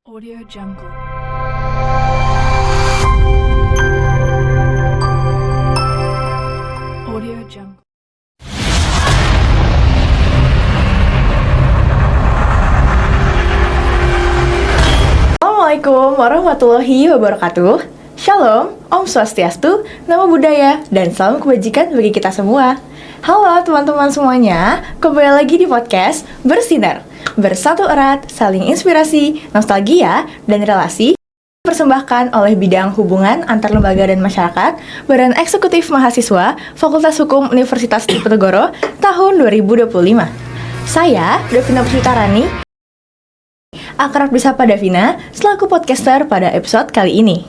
Audio Jungle. Audio Jungle. Assalamualaikum warahmatullahi wabarakatuh. Shalom, Om Swastiastu, Namo Buddhaya, dan salam kebajikan bagi kita semua. Halo teman-teman semuanya, kembali lagi di podcast Bersinar. Bersatu erat, saling inspirasi, nostalgia, dan relasi dipersembahkan oleh bidang hubungan antar lembaga dan masyarakat Badan Eksekutif Mahasiswa Fakultas Hukum Universitas Diponegoro tahun 2025. Saya, Davina Puswitarani, akrab disapa Davina, selaku podcaster pada episode kali ini.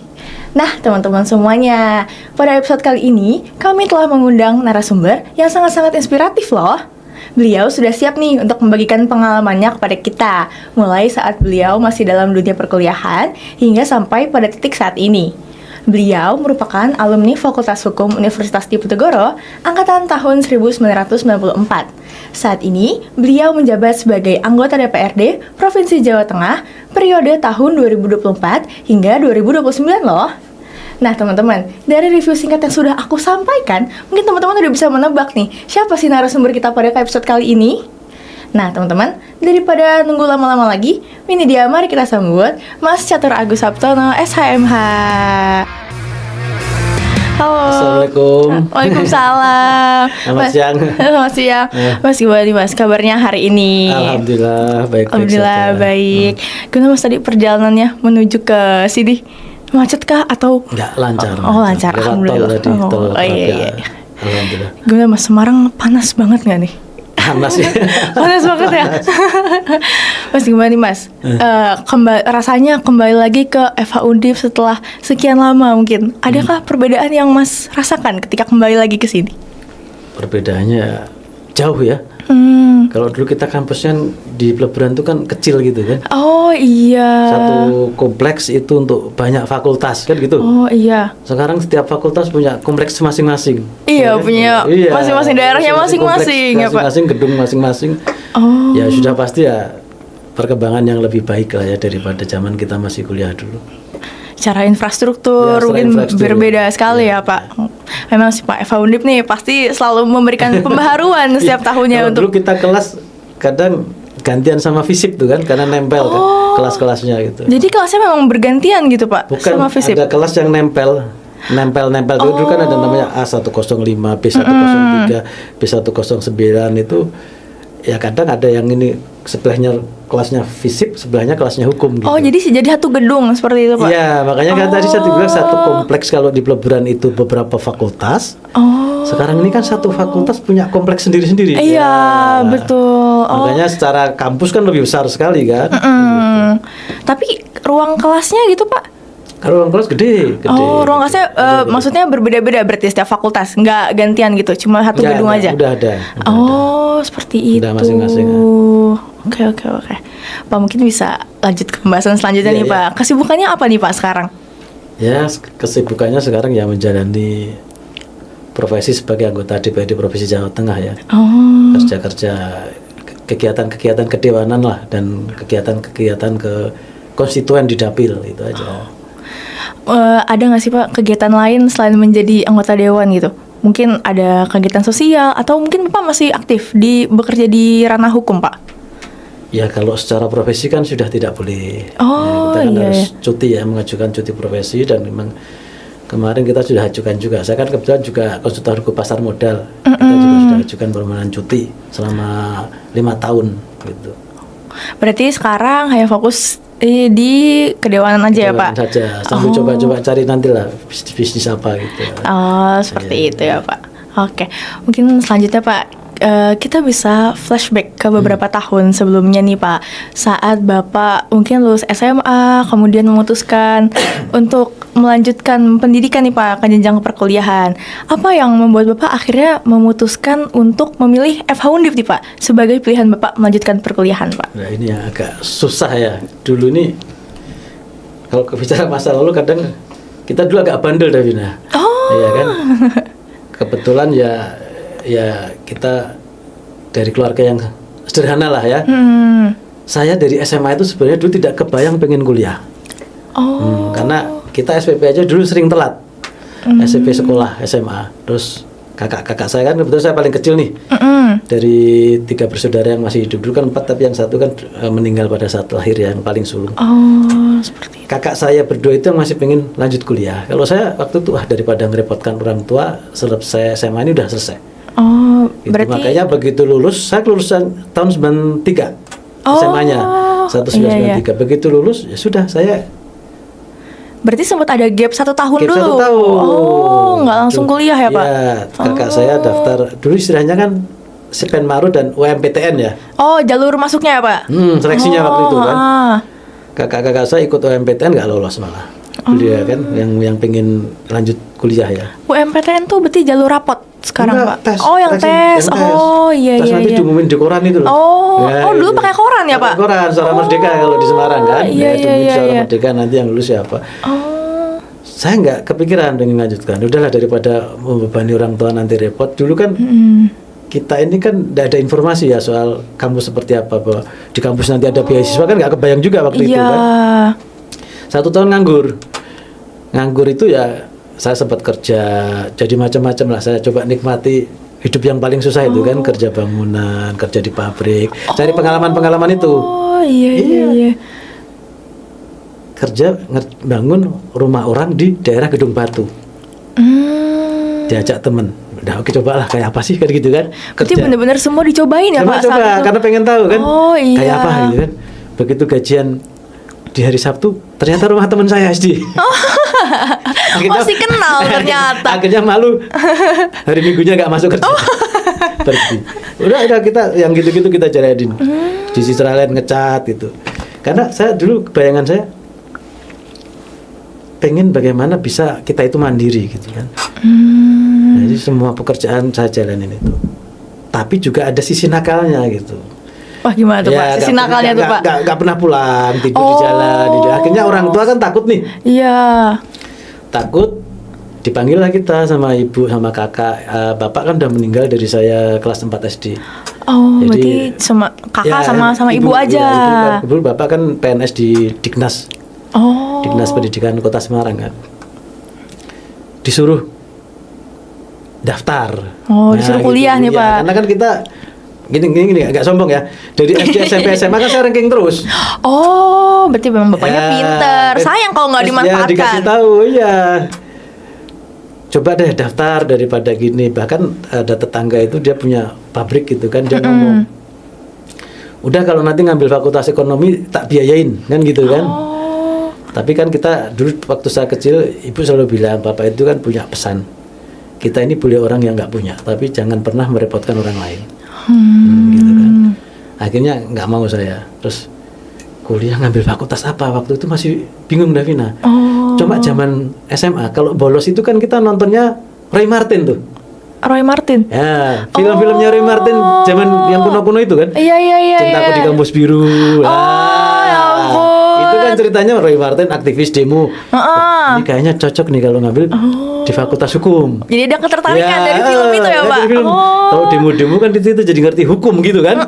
Nah, teman-teman semuanya, pada episode kali ini kami telah mengundang narasumber yang sangat-sangat inspiratif loh. Beliau sudah siap nih untuk membagikan pengalamannya kepada kita, mulai saat beliau masih dalam dunia perkuliahan hingga sampai pada titik saat ini. Beliau merupakan alumni Fakultas Hukum Universitas Diponegoro angkatan tahun 1994. Saat ini, beliau menjabat sebagai anggota DPRD Provinsi Jawa Tengah periode tahun 2024 hingga 2029 loh. Nah teman-teman, dari review singkat yang sudah aku sampaikan, mungkin teman-teman udah bisa menebak nih, siapa sih narasumber kita pada episode kali ini? Nah teman-teman, daripada nunggu lama-lama lagi, ini dia, mari kita sambut Mas Catur Agus Sabtono, SHMH. Halo. Assalamualaikum. Waalaikumsalam. Selamat siang. Selamat siang. Mas, gimana nih Mas kabarnya hari ini? Alhamdulillah baik. Alhamdulillah baik. Gimana Mas tadi perjalanannya menuju ke sini? Macet kah atau? Enggak, lancar. Oh lancar. Lewat Alhamdulillah. tol tadi, tol Iya. Alhamdulillah. Gimana Mas, Semarang panas banget nggak nih? Panas ya. Panas banget ya. Mas gimana nih Mas? Rasanya kembali lagi ke FH Undip setelah sekian lama mungkin. Adakah perbedaan yang Mas rasakan ketika kembali lagi ke sini? Perbedaannya jauh ya. Kalau dulu kita kampusnya di Peleburan itu kan kecil gitu kan. Oh iya. Satu kompleks itu untuk banyak fakultas kan gitu. Oh iya. Sekarang setiap fakultas punya kompleks masing-masing. Iya, Ya kan? punya masing-masing daerahnya masing-masing ya Pak. Masing-masing gedung masing-masing. Oh. Ya sudah pasti ya perkembangan yang lebih baik lah ya daripada zaman kita masih kuliah dulu. Cara infrastruktur Ya, secara mungkin infrastruktur, berbeda ya. sekali ya Pak. Memang sih Pak, FH Undip nih pasti selalu memberikan pembaharuan setiap tahunnya Kalau untuk. dulu kita kelas kadang gantian sama FISIP tuh kan karena nempel kan kelas-kelasnya gitu. Jadi kelasnya memang bergantian gitu Pak. Bukan, sama FISIP. ada kelas yang nempel. Dulu kan ada namanya A105, B103, B109 itu ya kadang ada yang ini sebelahnya kelasnya FISIP, sebelahnya kelasnya hukum gitu. Oh, jadi satu gedung seperti itu Pak. Iya, makanya kan tadi saya bilang satu kompleks kalau di Peleburan itu beberapa fakultas. Oh. Sekarang ini kan satu fakultas punya kompleks sendiri-sendiri. Iya, betul. Oh. Makanya secara kampus kan lebih besar sekali kan. Tapi ruang kelasnya gitu Pak. Kalau ruang kelas gede. Oh, ruang kelasnya maksudnya berbeda-beda berarti setiap fakultas, nggak gantian gitu, cuma satu gedung aja. Udah ada. Oh, seperti Udah itu. masing-masing. Oke. Pak mungkin bisa lanjut ke pembahasan selanjutnya Iya, nih iya. Pak. Kesibukannya apa nih Pak sekarang? Ya, kesibukannya sekarang ya menjalani profesi sebagai anggota DPRD Provinsi Jawa Tengah ya. Oh. Kerja-kerja kegiatan-kegiatan kedewanan lah dan kegiatan-kegiatan ke konstituen di Dapil itu aja. Ada nggak sih Pak kegiatan lain selain menjadi anggota dewan gitu? Mungkin ada kegiatan sosial atau mungkin Bapak masih aktif bekerja di ranah hukum Pak? Ya kalau secara profesi kan sudah tidak boleh. Oh, Ya, kita kan iya, harus iya. cuti ya, mengajukan cuti profesi dan memang kemarin kita sudah ajukan juga. Saya kan kebetulan juga konsultan hukum pasar modal. Kita juga sudah ajukan permohonan cuti selama 5 tahun gitu. Berarti sekarang hanya fokus di kedewanan aja ya Pak? Kedewanan saja. Sambil coba-coba cari nanti lah bisnis apa gitu. Oh, seperti itu ya Pak. Oke, mungkin selanjutnya Pak, kita bisa flashback ke beberapa tahun sebelumnya nih Pak. Saat Bapak mungkin lulus SMA, kemudian memutuskan untuk melanjutkan pendidikan nih Pak ke jenjang perkuliahan. Apa yang membuat Bapak akhirnya memutuskan untuk memilih FH Undip nih Pak sebagai pilihan Bapak melanjutkan perkuliahan Pak? Nah ini yang agak susah ya. Dulu nih kalau bicara masa lalu kadang kita dulu agak bandel Davina. Oh. Iya kan? Kebetulan ya kita dari keluarga yang sederhana lah ya. saya dari SMA itu sebenarnya dulu tidak kebayang pengen kuliah. Karena kita SPP aja dulu sering telat. SPP sekolah SMA. Terus kakak-kakak saya kan kebetulan saya paling kecil nih. Dari 3 bersaudara yang masih hidup dulu kan 4, tapi yang satu kan meninggal pada saat lahir, yang paling sulung. Seperti itu. Kakak saya berdua itu yang masih pengen lanjut kuliah. Kalau saya waktu itu daripada ngerepotkan orang tua, selesai SMA ini udah selesai. Gitu. Berarti Makanya begitu lulus, saya lulusan tahun 93 SMA-nya 1993. Begitu lulus ya sudah, saya berarti sempat ada gap 1 tahun gap dulu. 1 tahun. Nggak langsung kuliah ya, Pak? Iya, kakak saya daftar dulu istilahnya kan Sepenmaru dan UMPTN ya. Jalur masuknya ya, Pak? Seleksinya waktu itu kan. Kakak-kakak saya ikut UMPTN nggak lolos malah. Dia kan yang pengen lanjut kuliah ya. UMPTN tuh berarti jalur rapot sekarang, Enggak, Pak? tes, Yang tes. Iya. Terus nanti diumumin di koran itu loh. Dulu pakai koran ya, Pak? Pakai koran, Suara Merdeka kalau di Semarang kan. Iya. Suara Merdeka, nanti yang lulus siapa. Saya nggak kepikiran pengen lanjutkan. Udahlah, daripada membebani orang tua nanti repot. Dulu kan kita ini kan tidak ada informasi ya soal kampus seperti apa. Bahwa di kampus nanti ada beasiswa kan nggak kebayang juga waktu itu kan. 1 tahun nganggur. Nganggur itu ya saya sempat kerja, jadi macam-macam lah. Saya coba nikmati hidup yang paling susah itu kan, kerja bangunan, kerja di pabrik, cari pengalaman-pengalaman itu. Iya. Kerja bangun rumah orang di daerah Gedung Batu. Diajak temen, udah oke, cobalah kayak apa sih kan gitu kan. Berarti bener-bener semua dicobain ya, Pak? Coba karena pengen tahu kan, kayak apa Iya. gitu kan. Begitu gajian di hari Sabtu, ternyata rumah teman saya SD. Masih kenal ternyata. Akhirnya malu. Hari Minggunya nggak masuk kerja. Pergi. Udah kita yang gitu-gitu kita jalanin. Di sisi lain ngecat gitu. Karena saya dulu bayangan saya pengen bagaimana bisa kita itu mandiri gitu kan. Jadi semua pekerjaan saya jalanin itu. Tapi juga ada sisi nakalnya gitu. Wah, gimana tuh, Pak? Sisi nakalnya tuh, Pak? Gak pernah pulang, tidur di jalan. Akhirnya orang tua kan takut nih. Iya. Takut, dipanggil lah kita sama ibu sama kakak. Bapak kan udah meninggal dari saya kelas 4 SD. Jadi, berarti sama kakak sama ibu aja. Ya, ibu bapak kan PNS di Dignas. Dinas Pendidikan Kota Semarang kan. Disuruh daftar. Disuruh kuliah nih, Pak. Karena kan kita gini agak sombong ya. Dari SD, SMP, SMA kan saya ranking terus. Berarti memang bapaknya pinter. Sayang kalau nggak dimanfaatkan. Dikasih tahu, coba deh daftar daripada gini. Bahkan ada tetangga itu dia punya pabrik gitu kan, dia ngomong, udah kalau nanti ngambil fakultas ekonomi tak biayain kan gitu kan. Tapi kan kita dulu waktu saya kecil, ibu selalu bilang, bapak itu kan punya pesan, kita ini boleh orang yang nggak punya, tapi jangan pernah merepotkan orang lain. Gitu kan. Akhirnya nggak mau saya. Terus kuliah ngambil fakultas apa? Waktu itu masih bingung, Davina. Cuma zaman SMA kalau bolos itu kan kita nontonnya Roy Martin tuh. Roy Martin. Ya, film-filmnya Roy Martin zaman yang kuno-kuno itu kan. Iya. Cintaku di Kampus Biru. Ya ampun. Itu kan ceritanya Roy Martin aktivis demo. Ini kayaknya cocok nih kalau ngambil di Fakultas Hukum. Jadi ada ketertarikan dari film itu ya, Pak? Kalau demo-demo kan di situ jadi ngerti hukum gitu kan.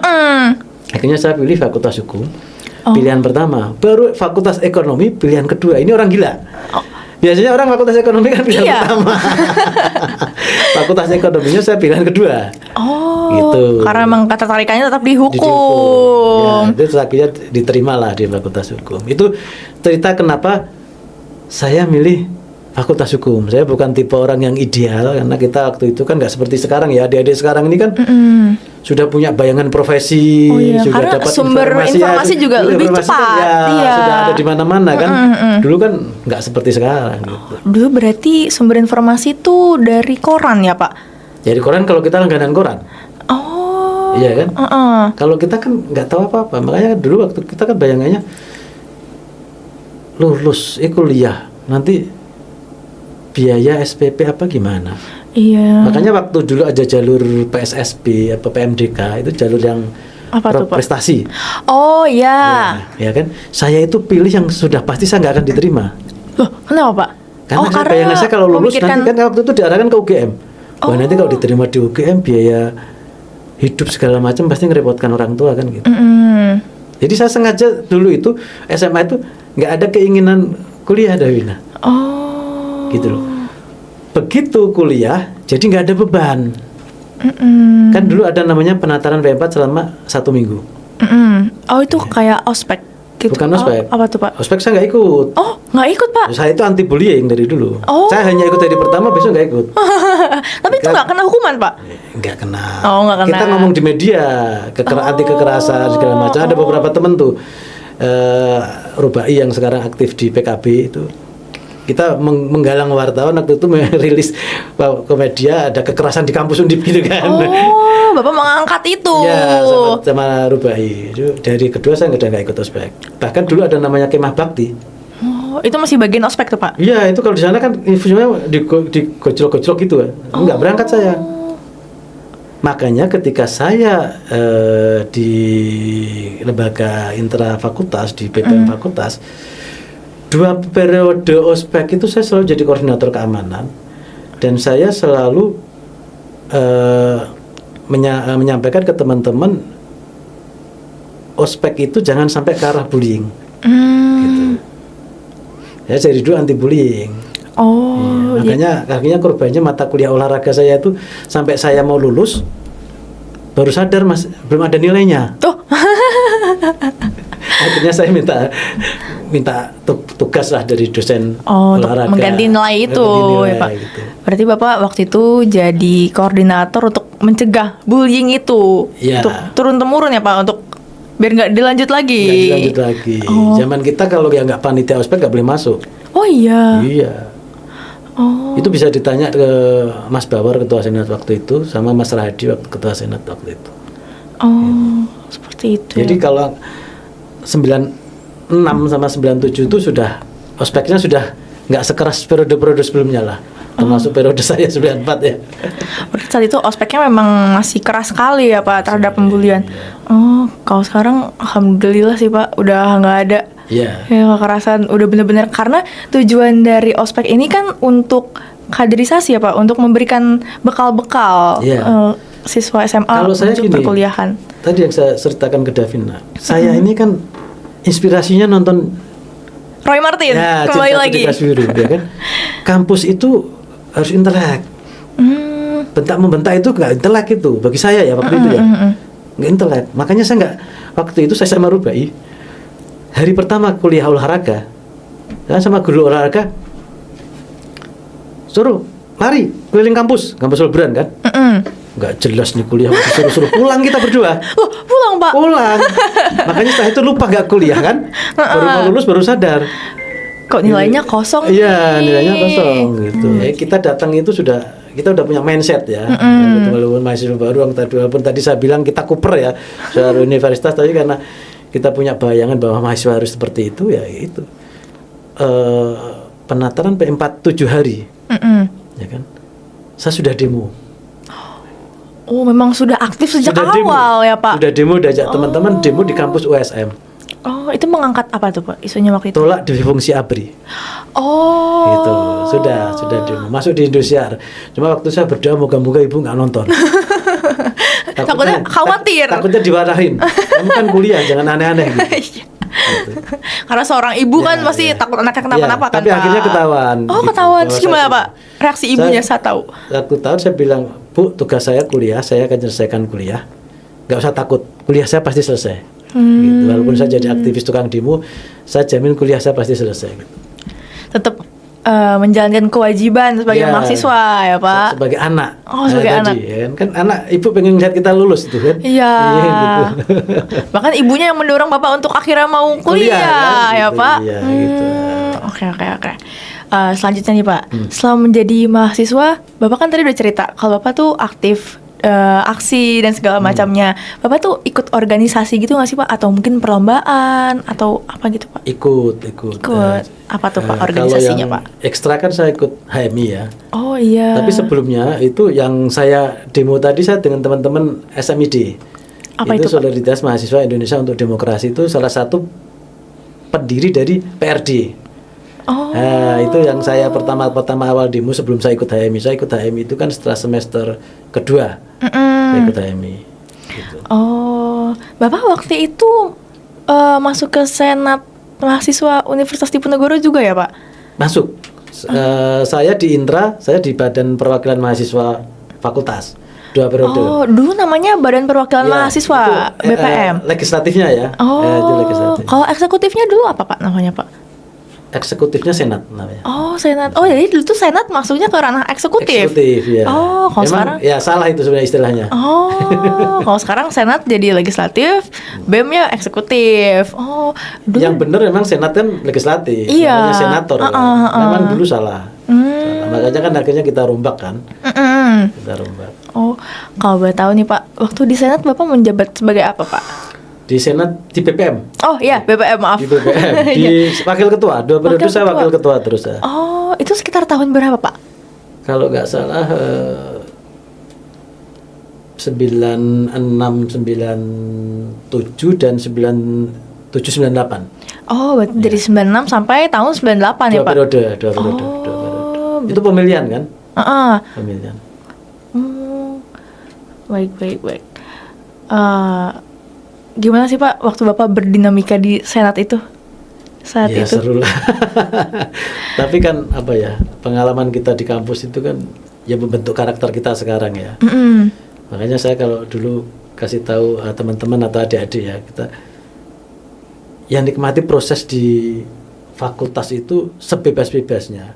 Akhirnya saya pilih Fakultas Hukum. Pilihan pertama, baru Fakultas Ekonomi pilihan kedua. Ini orang gila. Biasanya orang Fakultas Ekonomi kan pilihan pertama. Fakultas Ekonominya saya pilihan kedua. Gitu. Karena emang ketertarikannya tetap di hukum. Ya, itu akhirnya diterima lah di Fakultas Hukum. Itu cerita kenapa saya milih Fakultas Hukum. Saya bukan tipe orang yang ideal, karena kita waktu itu kan nggak seperti sekarang ya. Adik-adik sekarang ini kan sudah punya bayangan profesi, sudah karena dapat sumber informasi juga lebih cepat. Sudah ada di mana-mana kan. Dulu kan nggak seperti sekarang. Gitu. Dulu berarti sumber informasi itu dari koran ya, Pak? Jadi koran kalau kita langganan koran. Iya kan? Kalau kita kan nggak tahu apa-apa, makanya dulu waktu kita kan bayangannya lulus, kuliah, nanti biaya SPP apa gimana? Iya. Makanya waktu dulu ada jalur PSSB apa PMDK, itu jalur yang prestasi. Ya kan? Saya itu pilih yang sudah pasti saya nggak akan diterima. Loh, kenapa, Pak? Karena bayangan saya kalau lulus nanti kan waktu itu diarahkan ke UGM. Wah, nanti kalau diterima di UGM biaya hidup segala macam pasti ngerepotkan orang tua kan gitu. Jadi saya sengaja dulu itu SMA itu nggak ada keinginan kuliah, Dawina. Oh. Gitu loh. Begitu kuliah, jadi nggak ada beban. Kan dulu ada namanya penataran P4 selama 1 minggu. Oh itu kayak ospek gitu. Bukan ospek. Apa tuh Pak? Ospek saya nggak ikut. Oh nggak ikut Pak? Saya itu anti bullying dari dulu. Oh. Saya hanya ikut dari pertama, besok nggak ikut. Tapi itu nggak kena hukuman Pak? Nggak kena. Oh, nggak kena. Kita ngomong di media, anti kekerasan segala macam. Ada beberapa temen tuh, Rubai yang sekarang aktif di PKB itu. Kita menggalang wartawan waktu itu merilis ke media ada kekerasan di kampus Undip gitu kan. Oh, Bapak mengangkat itu. Ya, sama Rubai. Itu dari kedua saya nggak ikut ospek. Bahkan dulu ada namanya Kemah Bakti. Oh, itu masih bagian ospek tuh Pak? Iya, itu kalau di sana kan infonya digojlok-gojlok gitu kan. Enggak berangkat saya. Makanya ketika saya di lembaga intrafakultas di BPM fakultas, 2 periode ospek itu saya selalu jadi koordinator keamanan dan saya selalu menyampaikan ke teman-teman ospek itu jangan sampai ke arah bullying. Gitu. Ya jadi dulu anti bullying. Oh, makanya akhirnya korbannya mata kuliah olahraga saya itu sampai saya mau lulus baru sadar Mas belum ada nilainya. Oh. Akhirnya saya minta tugas lah dari dosen olahraga. Untuk mengganti nilai itu, ya Pak. Gitu. Berarti Bapak waktu itu jadi koordinator untuk mencegah bullying itu, Ya. untuk turun temurun ya Pak, untuk biar nggak dilanjut lagi. Nggak dilanjut lagi. Zaman kita kalau yang nggak panitia ospek nggak boleh masuk. Oh iya. Iya. Oh. Itu bisa ditanya ke Mas Bawar ketua senat waktu itu sama Mas Rahadi ketua senat waktu itu. Oh, seperti itu. Jadi ya. kalau 96 sama 97 itu sudah ospeknya sudah nggak sekeras periode-periode sebelumnya lah. Termasuk periode saya 94 ya. Berarti saat itu ospeknya memang masih keras sekali ya Pak terhadap pembulian. Oh, kalau sekarang alhamdulillah sih Pak udah nggak ada. Iya. Ya kekerasan udah benar-benar karena tujuan dari ospek ini kan untuk kaderisasi ya Pak, untuk memberikan bekal-bekal siswa SMA Kalau saya untuk gini, perkuliahan. Tadi yang saya ceritakan ke Davina, saya ini kan inspirasinya nonton Roy Martin ya, kembali Cinta lagi. Ketika Biru, ya kan? Kampus itu harus intelek. Bentak membentak itu nggak intelek itu bagi saya ya waktu itu ya, nggak intelek. Makanya saya nggak waktu itu saya sama Rubai hari pertama kuliah olahraga, saya sama guru olahraga suruh lari keliling kampus Lebran kan, nggak jelas nih kuliah, suruh pulang kita berdua. Loh, pulang Pak? Pulang. Makanya setelah itu lupa nggak kuliah kan, baru mau lulus baru sadar. Kok nilainya kosong? Iya, nilainya kosong gitu. Kita datang itu kita udah punya mindset ya. Walaupun mahasiswa baru, walaupun tadi saya bilang kita kuper ya, secara universitas, tapi karena kita punya bayangan bahwa mahasiswa harus seperti itu ya itu. Penataran P4 7 hari, ya kan? Saya sudah demo. Oh, memang sudah aktif sejak awal ya Pak? Sudah demo, diajak teman-teman demo di kampus USM. Oh, itu mengangkat apa tuh Pak isunya waktu itu? Tolak difungsi ABRI. Oh. Gitu. Sudah demo. Masuk di Indosiar. Cuma waktu saya berdoa moga-moga ibu nggak nonton. Takutnya khawatir. Takutnya dimarahin. Kamu kan kuliah, jangan aneh-aneh gitu. Gitu. Karena seorang ibu kan pasti takut anaknya kenapa-napa kan tapi Pak. akhirnya ketahuan. Oh, gitu. ketahuan. Terus gimana Saya- Pak? Reaksi ibunya saat tahu? Waktu tahu saya bilang, Bu, tugas saya kuliah, saya akan selesaikan kuliah. Nggak usah takut, kuliah saya pasti selesai. Gitu. Walaupun saya jadi aktivis tukang demo, saya jamin kuliah saya pasti selesai. Gitu. Tetap menjalankan kewajiban sebagai Ya, mahasiswa ya Pak. Sebagai anak. Oh, sebagai anak. Ya, kan anak ibu pengen lihat kita lulus itu kan. Iya. Gitu. Bahkan ibunya yang mendorong Bapak untuk akhirnya mau kuliah, kan, ya gitu, Pak. iya, gitu. Oke. Selanjutnya nih Pak, selama menjadi mahasiswa, Bapak kan tadi udah cerita kalau Bapak tuh aktif aksi dan segala macamnya. Bapak tuh ikut organisasi gitu nggak sih Pak? Atau mungkin perlombaan atau apa gitu Pak? Ikut. Apa tuh Pak Kalau organisasinya yang Pak? ekstra kan saya ikut HMI ya. Oh iya. Tapi sebelumnya itu yang saya demo tadi saya dengan teman-teman SMID. Apa itu, Pak? Solidaritas Mahasiswa Indonesia untuk Demokrasi, itu salah satu pendiri dari PRD. Oh. Nah, itu yang saya pertama awal demo sebelum saya ikut HMI. Saya ikut HMI itu kan setelah semester kedua. Saya ikut HMI. Gitu. Oh, Bapak waktu itu masuk ke Senat Mahasiswa Universitas Diponegoro juga ya Pak? Masuk. Saya di Intra, saya di Badan Perwakilan Mahasiswa Fakultas 2 periode. Oh, dulu namanya Badan Perwakilan Ya, Mahasiswa itu, BPM. legislatifnya ya. Oh, Itu legislatif. kalau eksekutifnya dulu apa Pak namanya Pak? Eksekutifnya Senat namanya. Oh, Senat. Oh, jadi dulu tuh Senat masuknya ke ranah eksekutif. Eksekutif ya. Oh, kalau Memang, sekarang ya salah itu sebenarnya istilahnya. Oh, kalau sekarang Senat jadi legislatif, BEM-nya eksekutif. Oh, dulu. Yang benar memang Senat kan legislatif, Iya. namanya senator kan. Memang dulu salah. Salah. Makanya kan akhirnya kita rombak kan. Mm-mm. Kita rombak. Oh, kalau boleh tahu nih Pak, waktu di Senat Bapak menjabat sebagai apa Pak? Di Senat di BPM. Oh iya, BPM maaf. Di BPM, Iya. di wakil ketua. 2 periode Wakil saya ketua. wakil ketua terus ya. Oh, itu sekitar tahun berapa Pak? Kalau nggak salah 96, 97 dan 97, 98. Oh, berarti dari 96 sampai tahun 98 ya 2 Pak? periode, 2 periode, Oh, 2 periode. Itu pemilihan kan? Heeh. Pemilihan. Baik. Gimana sih Pak waktu Bapak berdinamika di Senat itu? Saat Ya itu? seru lah. Tapi kan apa ya, pengalaman kita di kampus itu kan ya membentuk karakter kita sekarang ya. Mm-mm. Makanya saya kalau dulu kasih tahu teman-teman atau adik-adik ya, kita yang nikmati proses di fakultas itu sebebas-bebasnya.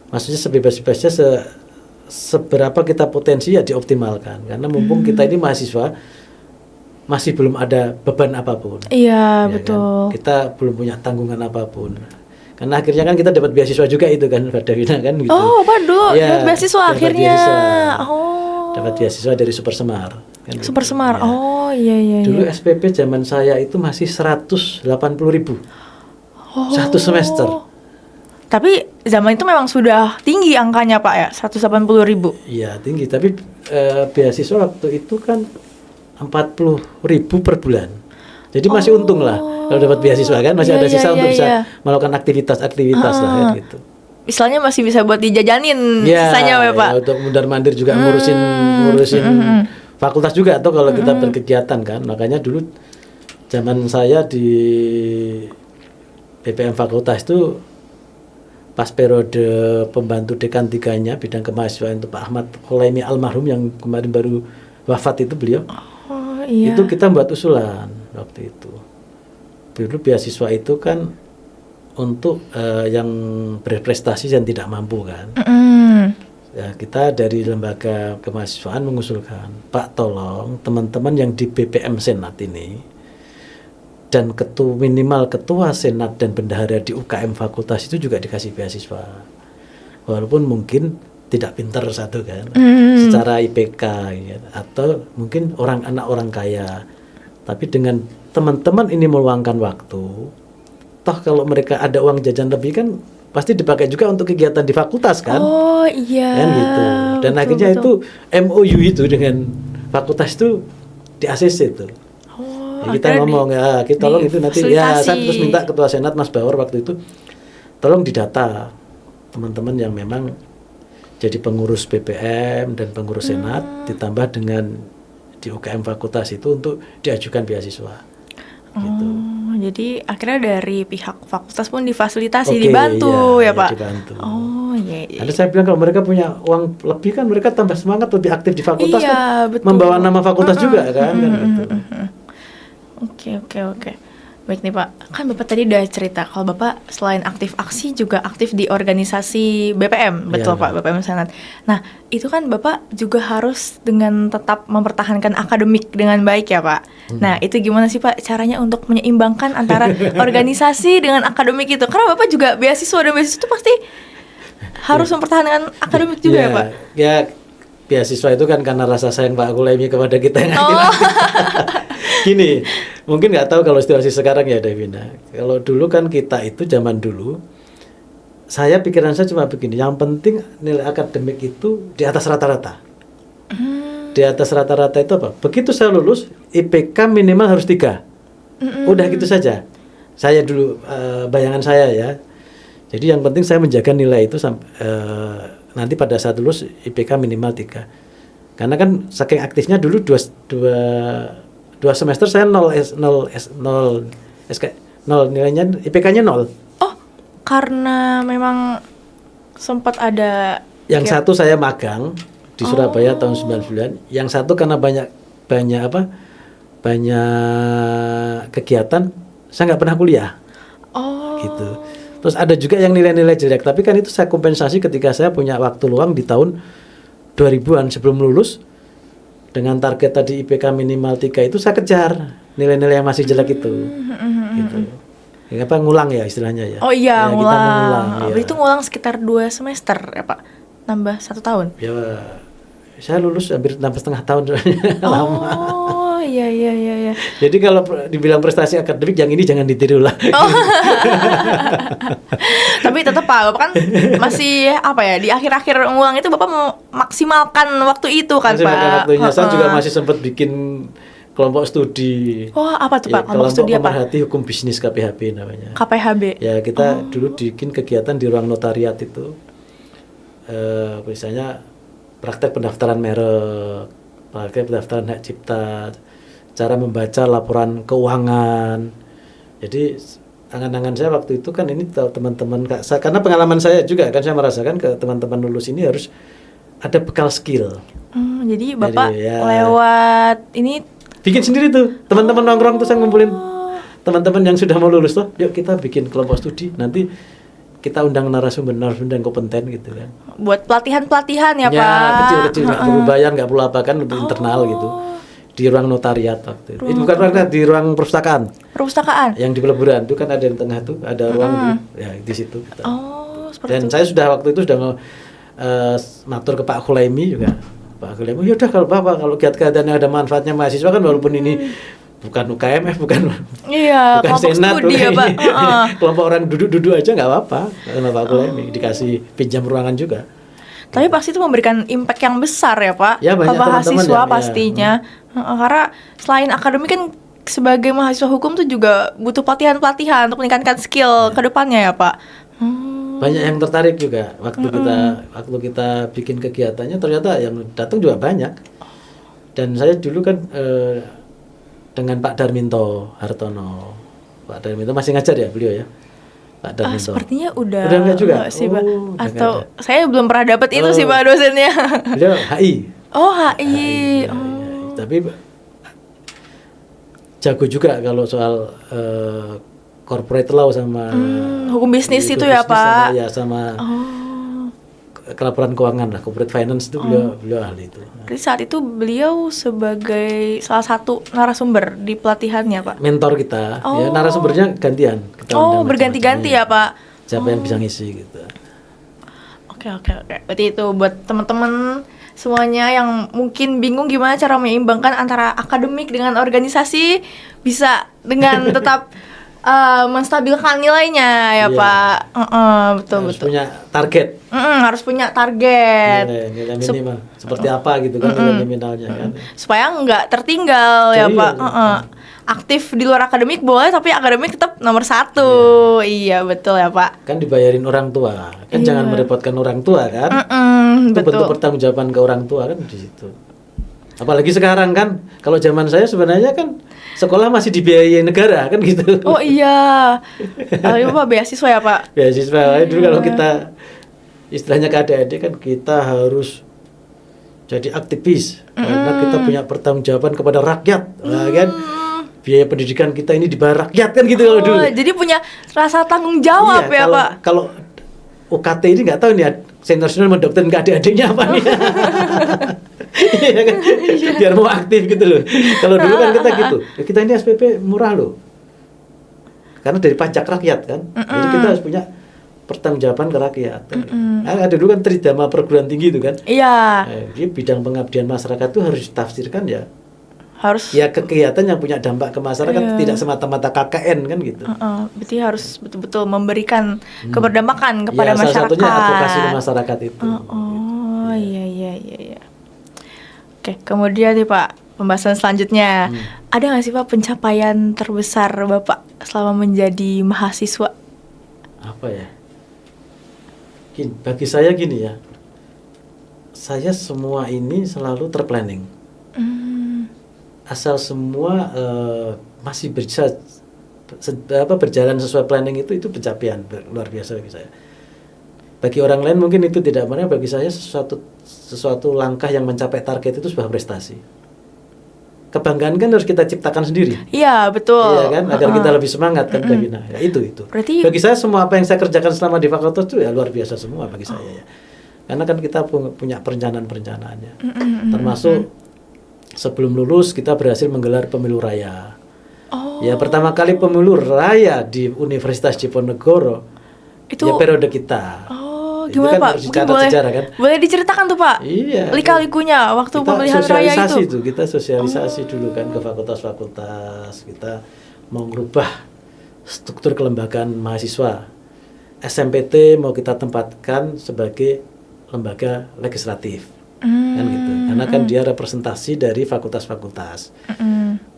Maksudnya sebebas-bebasnya seberapa kita potensi ya dioptimalkan. Karena mumpung kita ini mahasiswa masih belum ada beban apapun. Iya, Ya betul. kan? Kita belum punya tanggungan apapun. Karena akhirnya kan kita dapat beasiswa juga itu kan, Mbak Davina kan gitu. Oh, Pak dulu Ya, dapat beasiswa dapat akhirnya. beasiswa. Oh. Dapat beasiswa dari Super Semar. Kan Super gitu. Semar. Ya. Oh, iya. Dulu SPP zaman saya itu masih 180.000 Oh. satu semester. Tapi zaman itu memang sudah tinggi angkanya Pak ya, 180.000. Iya tinggi, tapi beasiswa waktu itu kan 40.000 per bulan. Jadi masih untung lah kalau dapat beasiswa kan, masih Iya, ada sisa iya, untuk iya, bisa iya. melakukan aktivitas lah kan gitu. Istilahnya masih bisa buat dijajanin sisanya ya Pak. Ya, untuk mundar-mandir juga ngurusin fakultas juga atau kalau kita berkegiatan kan. Makanya dulu zaman saya di BPM fakultas itu pas periode pembantu dekan 3-nya bidang kemahasiswaan itu Pak Ahmad Khulaimi almarhum yang kemarin baru wafat itu beliau. Oh, iya. Itu kita buat usulan waktu itu. Dulu beasiswa itu kan untuk yang berprestasi dan tidak mampu kan. Ya, kita dari lembaga kemahasiswaan mengusulkan, Pak tolong teman-teman yang di BPM Senat ini dan minimal ketua Senat dan bendahara di UKM fakultas itu juga dikasih beasiswa. Walaupun mungkin tidak pintar satu kan, secara IPK ya, atau mungkin anak orang kaya. Tapi dengan teman-teman ini meluangkan waktu, toh kalau mereka ada uang jajan lebih kan pasti dipakai juga untuk kegiatan di fakultas kan. Oh iya. Kan gitu. Dan betul, akhirnya betul. itu MOU itu dengan fakultas itu di ACC itu. Oh, Ya, kita ngomong ya, kita tolong itu nanti ya saya terus minta ketua Senat Mas Bawor waktu itu tolong didata teman-teman yang memang jadi pengurus BPM dan pengurus Senat ditambah dengan di UKM fakultas itu untuk diajukan beasiswa. Gitu. Oh, jadi akhirnya dari pihak fakultas pun difasilitasi, Oke, dibantu iya, ya Pak. dibantu. Oh iya. Karena saya bilang kalau mereka punya uang lebih kan mereka tambah semangat lebih aktif di fakultas Iya, kan betul. membawa nama fakultas juga kan gitu. Oke. Baik nih Pak, kan Bapak tadi udah cerita kalau Bapak selain aktif aksi juga aktif di organisasi BPM, betul Iya. Pak, BPM Senat. Nah, itu kan Bapak juga harus dengan tetap mempertahankan akademik dengan baik ya Pak. Nah, itu gimana sih Pak caranya untuk menyeimbangkan antara organisasi dengan akademik itu? Karena Bapak juga beasiswa dan beasiswa itu pasti harus mempertahankan akademik juga ya Pak? Ya, beasiswa itu kan karena rasa sayang Pak Khulaimi kepada kita yang aktif. Gini, mungkin nggak tahu kalau situasi sekarang ya Devina. Kalau dulu kan kita itu zaman dulu, saya pikiran saya cuma begini, yang penting nilai akademik itu di atas rata-rata. Di atas rata-rata itu apa? Begitu saya lulus, IPK minimal harus 3. Udah gitu saja. Saya dulu, bayangan saya ya. Jadi yang penting saya menjaga nilai itu nanti pada saat lulus IPK minimal 3. Karena kan saking aktifnya dulu 2 semester saya 0 nilainya, IPK-nya 0. Oh, karena memang sempat ada Yang satu saya magang di Surabaya tahun 99, yang satu karena banyak kegiatan, saya nggak pernah kuliah. Oh. Gitu. Terus ada juga yang nilai-nilai jelek, tapi kan itu saya kompensasi ketika saya punya waktu luang di tahun 2000-an sebelum lulus, dengan target tadi IPK minimal 3 itu saya kejar nilai-nilai yang masih jelek itu. Gitu. Ngulang ya istilahnya ya. Oh iya, ya, ngulang. Kita mengulang, ya. Itu ngulang sekitar 2 semester ya Pak? Nambah 1 tahun? Ya, saya lulus hampir 6,5 tahun lama. Oh iya. Jadi kalau dibilang prestasi akademik yang ini jangan ditiru lah. Oh. Tapi tetap Pak, Bapak kan masih di akhir-akhir ngulang itu Bapak mau maksimalkan waktu itu kan Pak? Waktunya. Saya juga masih sempat bikin kelompok studi. Oh, apa tuh Pak? Kelompok studi apa? pemerhati hukum bisnis KPHB namanya. KPHB. Ya, kita dulu bikin kegiatan di ruang notariat itu. Misalnya praktek pendaftaran merek, praktek pendaftaran hak cipta, cara membaca laporan keuangan. Jadi angan-angan saya waktu itu kan ini teman-teman, karena pengalaman saya juga kan saya merasakan ke teman-teman lulus ini harus ada bekal skill. Jadi Bapak lewat ini bikin sendiri tuh, teman-teman nongkrong tuh saya ngumpulin teman-teman yang sudah mau lulus tuh, yuk kita bikin kelompok studi, nanti kita undang narasumber yang kompeten gitu kan. Buat pelatihan ya Pak? Kecil-kecil, nggak perlu bayar, nggak perlu apa kan, untuk internal gitu. Di ruang notariat waktu itu. Bukan ruang, di ruang perpustakaan. Perpustakaan? Yang di peleburan itu kan ada di tengah tuh, ada ruang ya di situ. Kita. Seperti Dan itu. saya sudah waktu itu sudah matur ke Pak Khulaimi juga. Pak Khulaimi, yaudah kalau Bapak kalau kegiatan yang ada manfaatnya mahasiswa kan, walaupun ini bukan UKMF, bukan senat, studi ya Pak. Kelompok orang duduk-duduk aja nggak apa-apa. Sama Pak Khulaimi dikasih pinjam ruangan juga. Tapi pasti itu memberikan impact yang besar ya Pak, ya, ke mahasiswa pastinya. Karena selain akademik kan sebagai mahasiswa hukum tuh juga butuh pelatihan-pelatihan untuk meningkatkan skill ke depannya ya Pak. Banyak yang tertarik juga waktu kita bikin kegiatannya, ternyata yang datang juga banyak. Dan saya dulu kan dengan Pak Darminto Hartono. Pak Darminto masih ngajar ya beliau ya? Pak Darminto. Sepertinya udah enggak juga? Sih, Pak. Atau saya belum pernah dapat itu sih Pak dosennya. Beliau HI. Oh, HI. Tapi jago juga kalau soal corporate law sama hukum bisnis itu ya Pak. Sama kelaporan keuangan lah, corporate finance itu beliau ahli itu. Jadi saat itu beliau sebagai salah satu narasumber di pelatihannya Pak. Mentor kita, ya narasumbernya gantian. Berganti-ganti ya Pak. Siapa yang bisa ngisi gitu. Oke. Berarti itu buat teman-teman semuanya yang mungkin bingung gimana cara menyeimbangkan antara akademik dengan organisasi, bisa dengan tetap menstabilkan nilainya ya Pak. Betul. Harus punya target. Harus punya target. Nilai minimal. Seperti apa gitu kan nilai minimalnya kan. Supaya nggak tertinggal ya Pak. Aktif di luar akademik boleh, tapi akademik tetap nomor 1. Iya betul ya Pak. Kan dibayarin orang tua. Kan jangan merepotkan orang tua kan. Itu bentuk pertanggungjawaban ke orang tua kan di situ. Apalagi sekarang kan, kalau zaman saya sebenarnya kan sekolah masih dibiayai negara kan gitu. Oh iya. Pak beasiswa ya Pak? Beasiswa. Dulu kalau kita istilahnya ke adik-adik kan kita harus jadi aktivis karena kita punya pertanggungjawaban kepada rakyat, kan? Biaya pendidikan kita ini dibayar rakyat kan gitu kalau dulu. Jadi punya rasa tanggung jawab ya Pak? Kalau UKT ini nggak tahu nih senior mendoktrin ke adik-adiknya apa nih. Iya kan? Biar mau aktif gitu loh. Kalau dulu kan kita gitu, kita ini SPP murah loh, karena dari pajak rakyat kan. Jadi kita harus punya pertanggungjawaban ke rakyat. Ada dulu kan Tridharma perguruan tinggi itu kan. Iya. Jadi bidang pengabdian masyarakat itu harus ditafsirkan ya. Harus. Ya kegiatan yang punya dampak ke masyarakat, tidak semata-mata KKN kan gitu. Berarti harus betul-betul memberikan keberdampakan kepada masyarakat. Salah satunya advokasi ke masyarakat itu. Iya. Oke, kemudian nih Pak, pembahasan selanjutnya. Ada nggak sih Pak pencapaian terbesar Bapak selama menjadi mahasiswa? Apa ya? Bagi saya gini ya, saya semua ini selalu terplanning. asal semua masih bisa berjalan sesuai planning itu pencapaian luar biasa bagi saya. Bagi orang lain mungkin itu tidak, makanya bagi saya sesuatu langkah yang mencapai target itu sebuah prestasi. Kebanggaan kan harus kita ciptakan sendiri. Iya, betul. Iya kan, agar kita lebih semangat kan. Nah, ya itu. Berarti bagi saya semua apa yang saya kerjakan selama di fakultas itu ya luar biasa semua bagi saya ya. Karena kan kita punya perencanaan-perencanaannya. Termasuk sebelum lulus kita berhasil menggelar pemilu raya. Ya pertama kali pemilu raya di Universitas Diponegoro itu ya periode kita. Gimana kan Pak? Boleh, sejarah kan? Boleh diceritakan tuh Pak? Iya. Lika-likunya waktu pemilihan raya itu. Kita sosialisasi dulu kan ke fakultas-fakultas. Kita mau merubah struktur kelembagaan mahasiswa. SMPT mau kita tempatkan sebagai lembaga legislatif. Kan gitu. Karena kan dia representasi dari fakultas-fakultas.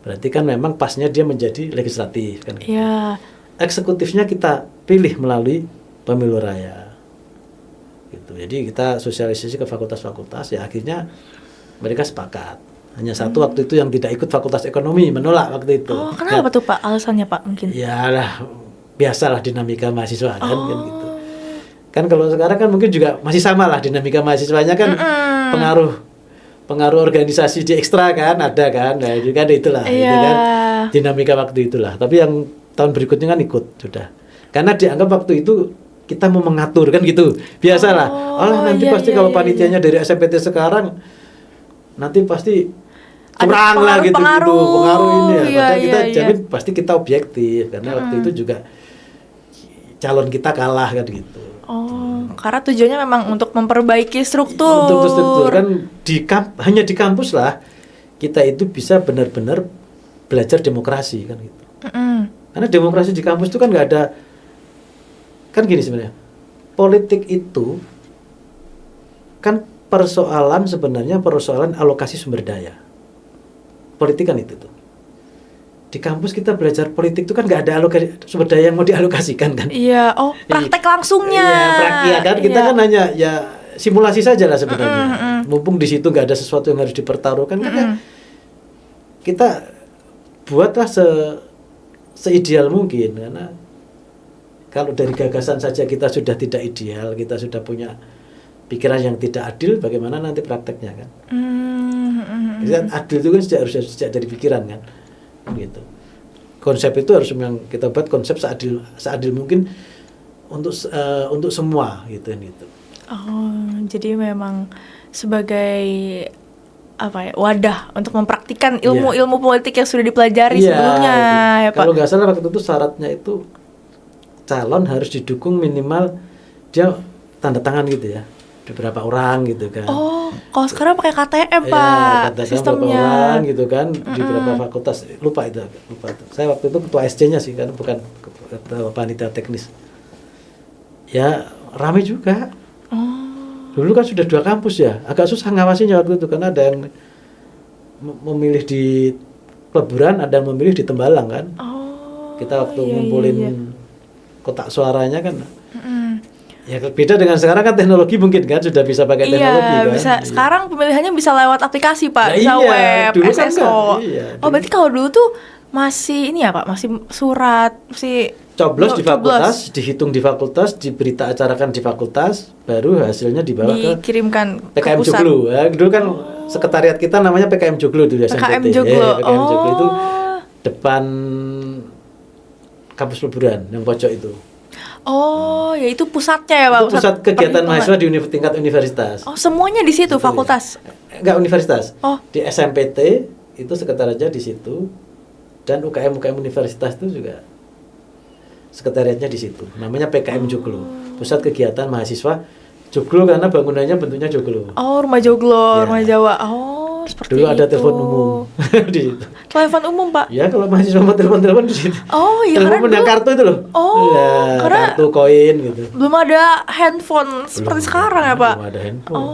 Berarti kan memang pasnya dia menjadi legislatif kan gitu. Iya. Eksekutifnya kita pilih melalui pemilu raya. Gitu. Jadi kita sosialisasi ke fakultas-fakultas, ya akhirnya mereka sepakat. Hanya satu waktu itu yang tidak ikut fakultas ekonomi, menolak waktu itu. Kenapa tuh Pak? Alasannya Pak mungkin? Ya lah, biasalah dinamika mahasiswa kan gitu. Kan kalau sekarang kan mungkin juga masih sama lah dinamika mahasiswanya kan, pengaruh organisasi di ekstra kan ada kan. Nah, itu kan itulah itu kan dinamika waktu itulah. Tapi yang tahun berikutnya kan ikut sudah. Karena dianggap waktu itu kita mau mengatur kan gitu, biasalah. Nanti pasti kalau panitianya dari SMPT sekarang, nanti pasti kurang lah gitu, pengaruh ini ya. Padahal kita jamin pasti kita objektif, karena waktu itu juga calon kita kalah kan gitu. Karena tujuannya memang untuk memperbaiki struktur. Untuk struktur kan hanya di kampus lah kita itu bisa benar-benar belajar demokrasi kan gitu. Karena demokrasi di kampus itu kan nggak ada. Kan gini sebenarnya, politik itu kan sebenarnya persoalan alokasi sumber daya. Politik kan itu tuh. Di kampus kita belajar politik itu kan nggak ada alokasi sumber daya yang mau dialokasikan kan. Iya, praktek langsungnya. Iya, praktek kan kita kan hanya ya simulasi saja lah sebenarnya. Mumpung di situ nggak ada sesuatu yang harus dipertaruhkan, kan kita buatlah seideal mungkin, karena kalau dari gagasan saja kita sudah tidak ideal, kita sudah punya pikiran yang tidak adil, bagaimana nanti prakteknya kan? Adil itu kan sejak dari pikiran kan, gitu. Konsep itu harus yang kita buat konsep seadil mungkin untuk semua gitu. Jadi memang sebagai wadah untuk mempraktikkan ilmu-ilmu politik yang sudah dipelajari sebelumnya, ya Pak. Kalau nggak salah waktu itu syaratnya itu calon harus didukung minimal dia tanda tangan gitu ya, beberapa orang gitu kan. Kalau sekarang pakai KTM Pak, sistemnya. Beberapa orang gitu kan di beberapa fakultas, lupa itu. Saya waktu itu ketua SC-nya sih kan, bukan ketua panitia teknis. Ya ramai juga. Dulu kan sudah 2 kampus ya, agak susah ngawasinya waktu itu karena ada yang memilih di Peleburan, ada yang memilih di Tembalang kan. Kita waktu ngumpulin kotak suaranya kan, ya beda dengan sekarang kan teknologi mungkin kan sudah bisa pakai teknologi kan. Bisa. Sekarang pemilihannya bisa lewat aplikasi Pak, bisa web, dulu SSO. Kan Berarti kalau dulu tuh masih ini ya Pak, masih surat, masih coblos di fakultas, dihitung di fakultas, diberita acarakan di fakultas, baru hasilnya dibawa dikirimkan ke PKM Joglo. Ya, dulu kan sekretariat kita namanya PKM Joglo dulu ya, PKM Joglo. PKM Joglo itu depan kampus Peleburan yang pojok itu. Ya itu pusatnya ya Pak. Itu pusat kegiatan mahasiswa di tingkat universitas. Semuanya di situ, fakultas? Enggak universitas. Di SMPT itu sekretariatnya di situ, dan UKM universitas itu juga sekretariatnya di situ. Namanya PKM Joglo, Pusat Kegiatan Mahasiswa Joglo, karena bangunannya bentuknya Joglo. Rumah Joglo, rumah Jawa. Seperti dulu ada itu. Telepon umum di situ. Telepon umum Pak? Ya kalau mahasiswa mau telepon di situ. Telepon yang kartu itu loh. Karena kartu koin gitu. Belum ada handphone seperti sekarang ya Pak? Belum ada handphone.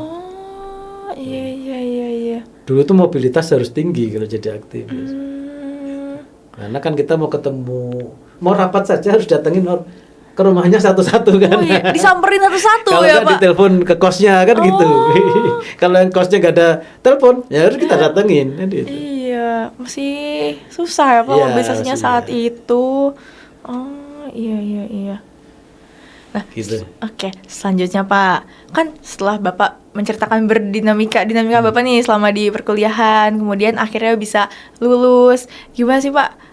Iya. Dulu tuh mobilitas harus tinggi kalau jadi aktivis. Karena kan kita mau ketemu, mau rapat saja harus datengin ke rumahnya satu-satu kan. Disamperin satu-satu kalau ya Pak? Kalau ditelepon ke kosnya kan gitu. Kalau yang kosnya nggak ada telepon, ya harus kita datengin kan gitu. Iya. iya, masih susah ya Pak Iya, mobilisasinya masih, saat iya. itu. Oh, iya. Nah, Gitu. oke, selanjutnya Pak, kan setelah Bapak menceritakan dinamika Bapak nih selama di perkuliahan, kemudian akhirnya bisa lulus, gimana sih Pak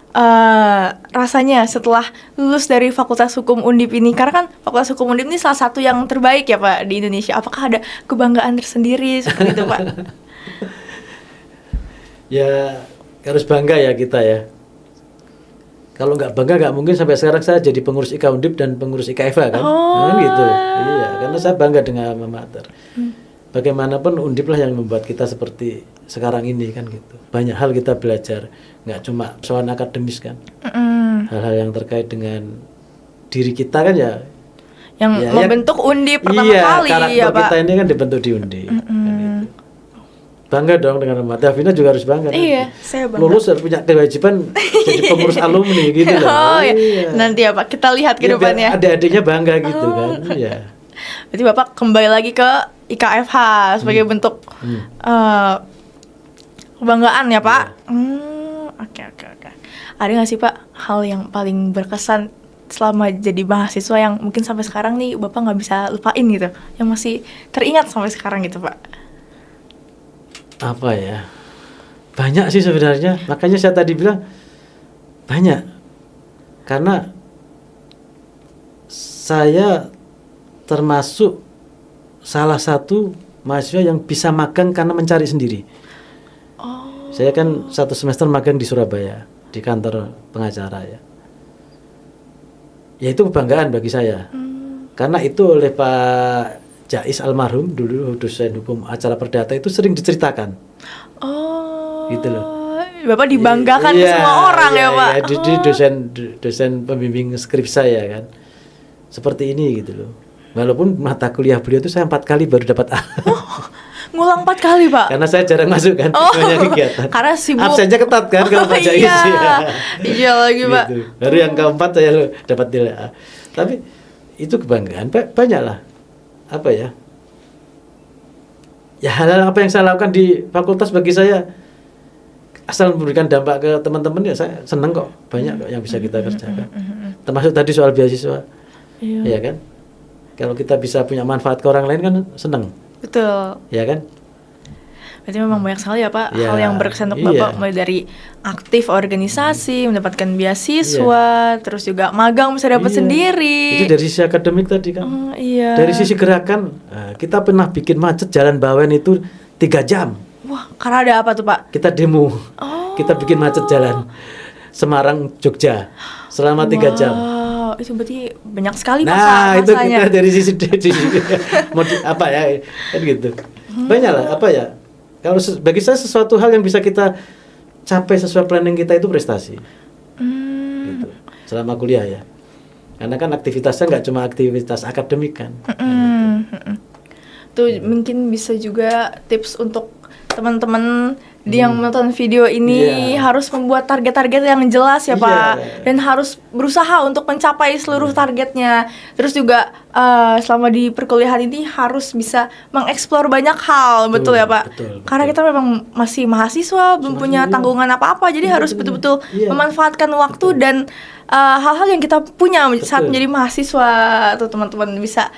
rasanya setelah lulus dari Fakultas Hukum Undip ini? Karena kan Fakultas Hukum Undip ini salah satu yang terbaik ya Pak di Indonesia. Apakah ada kebanggaan tersendiri seperti itu Pak? Ya harus bangga ya kita ya. Kalau nggak bangga nggak mungkin sampai sekarang saya jadi pengurus IKA Undip dan pengurus IKFA kan. Nah, gitu. Iya, karena saya bangga dengan alma mater. Bagaimanapun Undip lah yang membuat kita seperti sekarang ini kan gitu. Banyak hal kita belajar, nggak cuma soal akademis kan. Hal-hal yang terkait dengan diri kita kan ya. Yang Ya, membentuk Undip pertama iya, kali karakter ya Pak. kita ini kan dibentuk di Undip. Kan gitu. Bangga dong dengan alma mater. Davina juga harus bangga. Iya, nanti. saya bangga. Lulus harus punya kewajiban jadi pengurus alumni gitu loh. Oh ya, Iya. nanti ya Pak, kita lihat ke Ya, biar depannya. adik-adiknya bangga gitu kan. Iya. Berarti Bapak kembali lagi ke IKFH sebagai bentuk kebanggaan ya Pak. Oke. Ada nggak sih Pak hal yang paling berkesan selama jadi mahasiswa yang mungkin sampai sekarang nih Bapak nggak bisa lupain gitu, yang masih teringat sampai sekarang gitu Pak? Apa ya? Banyak sih sebenarnya. Makanya saya tadi bilang banyak. Karena saya termasuk salah satu mahasiswa yang bisa magang karena mencari sendiri. Oh. Saya kan 1 semester magang di Surabaya di kantor pengacara ya. Ya itu kebanggaan bagi saya. Karena itu oleh Pak Jais almarhum dulu dosen hukum acara perdata itu sering diceritakan. Oh. Gitu loh. Bapak dibanggakan ke semua orang ya Pak. Iya, di dosen pembimbing skrip saya kan. Seperti ini gitu loh. Walaupun mata kuliah beliau itu saya 4 kali baru dapat A. Ngulang 4 kali Pak. Karena saya jarang masuk kan, banyak kegiatan. Karena sibuk. Absennya ketat kan kalau Pak Jais. Iya lagi Pak. Gitu. Baru yang keempat saya dapat nilai A. Tapi itu kebanggaan banyak lah. Apa ya? Ya hal-hal apa yang saya lakukan di fakultas bagi saya asal memberikan dampak ke teman-teman ya saya senang kok. Banyak kok yang bisa kita kerjakan. Termasuk tadi soal beasiswa. Iya. Ya kan? Kalau kita bisa punya manfaat ke orang lain kan senang. Betul. Ya kan? Berarti memang banyak sekali ya Pak Ya, hal yang berkesan untuk iya. Bapak, mulai dari aktif organisasi, mendapatkan beasiswa, terus juga magang bisa dapat Iya. sendiri. Itu dari sisi akademik tadi kan. Oh, iya. Dari sisi gerakan, kita pernah bikin macet Jalan Bawen itu 3 jam. Wah, karena ada apa tuh Pak? Kita demo. Oh. Kita bikin macet jalan Semarang Jogja selama 3 jam. Wow, itu berarti banyak sekali Nah, itu masanya. kita dari sisi apa ya kan gitu. Banyak lah apa ya. Kalau bagi saya sesuatu hal yang bisa kita capai sesuai planning kita itu prestasi. Gitu. Selama kuliah ya. Karena kan aktivitasnya nggak cuma aktivitas akademik kan. Tuh mungkin bisa juga tips untuk teman-teman yang menonton video ini harus membuat target-target yang jelas ya Iya. Pak, dan harus berusaha untuk mencapai seluruh targetnya. Terus juga selama di perkuliahan ini harus bisa mengeksplor banyak hal, betul ya Pak? betul. Karena kita memang masih mahasiswa, belum punya tanggungan apa-apa, jadi harus betul-betul memanfaatkan waktu dan hal-hal yang kita punya saat menjadi mahasiswa. Tuh teman-teman bisa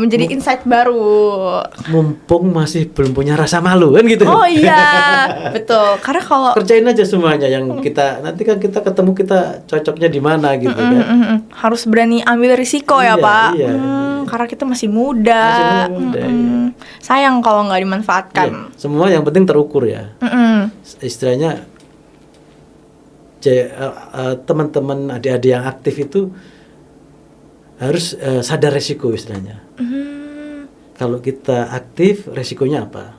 menjadi insight baru. Mumpung masih belum punya rasa malu kan gitu. Oh iya, betul. Karena kalau kerjain aja semuanya yang kita nanti kan kita ketemu kita cocoknya di mana gitu kan. harus berani ambil risiko ya Iya, Pak. iya. Karena kita masih muda. Masih muda, iya. Sayang kalau nggak dimanfaatkan. Iya, semua yang penting terukur ya. Istilahnya teman-teman adik-adik yang aktif itu harus sadar resiko istilahnya. Kalau kita aktif, resikonya apa?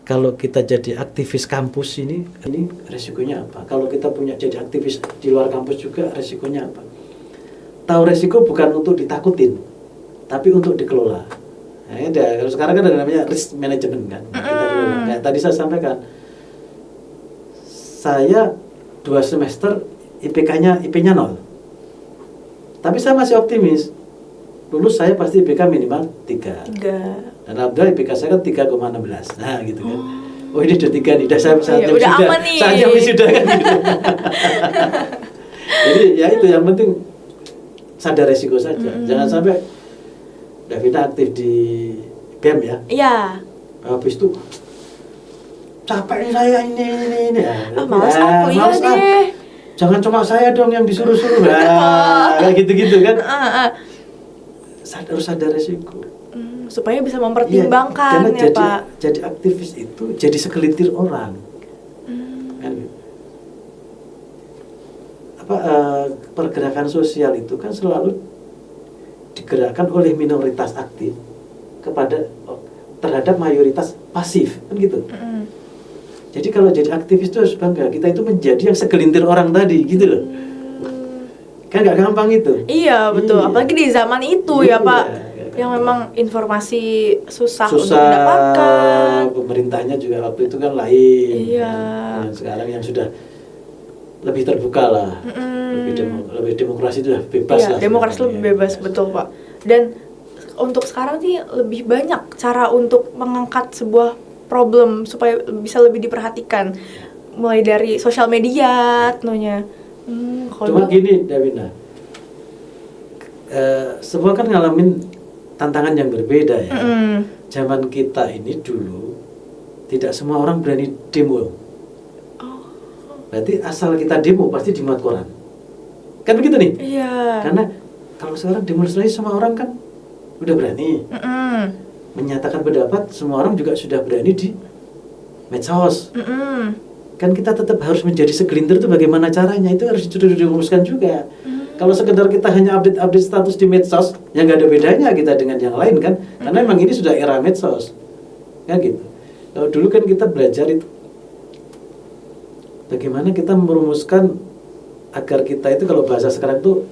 Kalau kita jadi aktivis kampus ini resikonya apa? Kalau kita punya jadi aktivis di luar kampus juga, resikonya apa? Tahu resiko bukan untuk ditakutin, tapi untuk dikelola. Nah, kalau sekarang kan ada namanya risk management kan. Nah, kita kelola. Kayak tadi saya sampaikan, saya 2 semester IP-nya 0. Tapi saya masih optimis. Lulus saya pasti IPK minimal 3. Dan alhamdulillah IPK saya kan 3,16. Nah, gitu kan. Oh ini udah 3 nih, udah saatnya udah wisuda, aman nih. saatnya wisuda kan gitu. Jadi ya itu yang penting sadar resiko saja. Jangan sampai Davina aktif di BEM ya. Iya. Habis itu capek nih saya ini. Malas aku, iya malas deh. Jangan cuma saya dong yang disuruh-suruh. Kayak gitu-gitu kan. Harus sadar resiko. Supaya bisa mempertimbangkan ya, Pak. Jadi aktivis itu jadi segelintir orang. Kan gitu. Pergerakan sosial itu kan selalu digerakkan oleh minoritas aktif terhadap mayoritas pasif kan gitu. Jadi kalau jadi aktivis itu harus bangga kita itu menjadi yang segelintir orang tadi gitu loh. Kan nggak gampang itu. Iya betul, apalagi di zaman itu ya Pak, yang memang informasi susah untuk didapatkan. Pemerintahnya juga waktu itu kan lain. Iya. Dan sekarang yang sudah lebih terbuka lah, lebih demokrasi itu bebas lah. Demokrasi lebih bebas betul Pak. Dan untuk sekarang sih lebih banyak cara untuk mengangkat sebuah problem supaya bisa lebih diperhatikan, mulai dari sosial media tentunya. Cuma gini Davina, semua kan ngalamin tantangan yang berbeda ya. Zaman kita ini dulu tidak semua orang berani demo. Berarti asal kita demo pasti dimuat koran. Kan begitu nih? Iya. Karena kalau sekarang demonstrasi semua orang kan udah berani. Menyatakan pendapat semua orang juga sudah berani di medsos. Kan kita tetap harus menjadi segelintir itu bagaimana caranya itu harus dirumuskan juga. Kalau sekedar kita hanya update status di medsos, ya nggak ada bedanya kita dengan yang lain kan? Karena memang ini sudah era medsos, kan gitu. Kalau dulu kan kita belajar itu bagaimana kita merumuskan agar kita itu kalau bahasa sekarang itu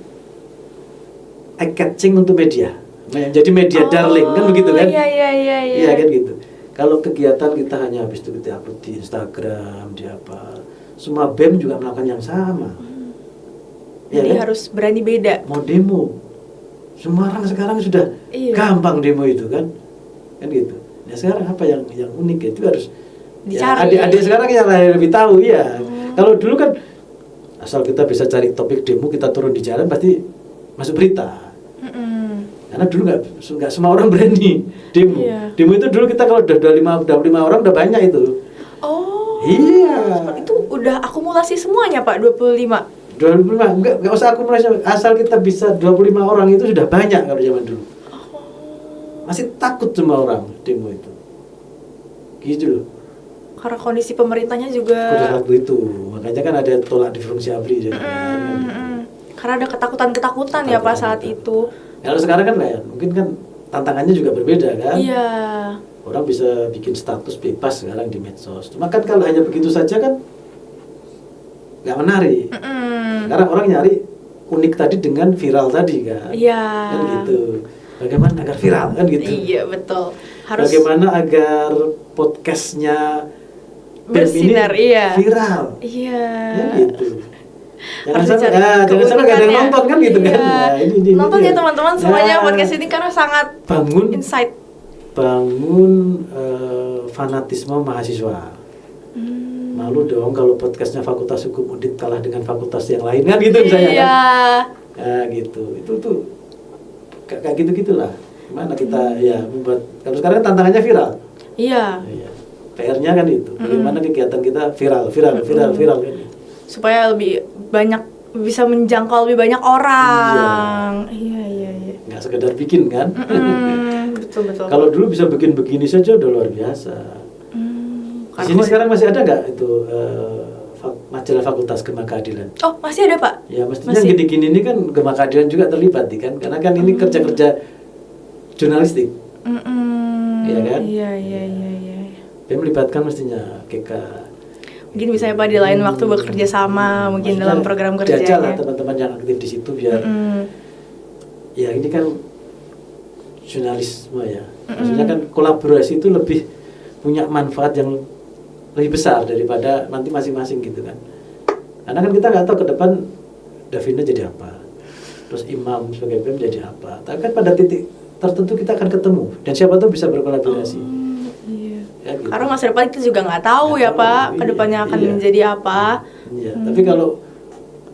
eye catching untuk media, menjadi media darling kan begitu kan? Iya kan gitu. Kalau kegiatan kita hanya habis itu kita upload di Instagram, di apa, semua BEM juga melakukan yang sama. Jadi kan? harus berani beda. Mau demo, semua orang sekarang sudah gampang demo itu kan gitu. Nah sekarang apa yang unik itu harus dicari. Adik-adik sekarang yang lebih tahu ya. Kalau dulu kan asal kita bisa cari topik demo kita turun di jalan pasti masuk berita. Karena dulu nggak semua orang berani demo. Demo itu dulu kita kalau udah 25 orang udah banyak itu. Oh. Iya. Itu udah akumulasi semuanya Pak 25. 25 enggak usah akumulasi, asal kita bisa 25 orang itu sudah banyak kalau zaman dulu. Masih takut semua orang demo itu. Gitu loh. Karena kondisi pemerintahnya juga pada waktu itu. Makanya kan ada tolak di fungsi ABRI jadi. Karena ada ketakutan ya Pak saat itu. Kalau sekarang kan lain, mungkin kan tantangannya juga berbeda kan? Iya. Orang bisa bikin status bebas sekarang di medsos. Cuma kan kalau hanya begitu saja kan nggak menarik. Karena orang nyari unik tadi dengan viral tadi kan? Iya. Kan gitu. Bagaimana agar viral kan gitu? Iya betul. Harus. Bagaimana agar podcastnya bersinar viral? Iya. Kan gitu. Jangan sampai nggak ada yang nonton kan gitu kan? Nah, ini nonton ya teman-teman semuanya podcast ini karena sangat bangun insight. Bangun fanatisme mahasiswa. Malu dong kalau podcastnya Fakultas Hukum Undip kalah dengan fakultas yang lain kan gitu misalnya kan? Nah gitu. Itu tuh kayak gitu-gitulah. Gimana kita ya membuat kalau sekarang tantangannya viral. Iya. PR-nya kan itu. Bagaimana kegiatan kita viral kan. Supaya lebih banyak bisa menjangkau lebih banyak orang. Iya. Nggak sekedar bikin kan? Betul. Kalau dulu bisa bikin begini saja udah luar biasa. Di sini sekarang masih ada nggak itu majalah Fakultas Gema Keadilan? Oh masih ada Pak? Ya mestinya gini-gini ini kan Gema Keadilan juga terlibat kan? Karena kan ini kerja-kerja jurnalistik. Iya kan? Iya. Dia melibatkan mestinya GK. Mungkin bisa ya Pak di lain waktu bekerja sama mungkin dalam program kerjanya. Jajalah teman-teman yang aktif di situ biar ya ini kan jurnalisme ya. Maksudnya kan kolaborasi itu lebih punya manfaat yang lebih besar daripada nanti masing-masing gitu kan. Karena kan kita nggak tahu ke depan Davina jadi apa, terus Imam sebagai BEM jadi apa. Tapi kan pada titik tertentu kita akan ketemu dan siapa tahu bisa berkolaborasi. Iya. Kan gitu. Karena masa depan kita juga nggak tahu ya Pak, kedepannya akan menjadi apa. Iya, tapi kalau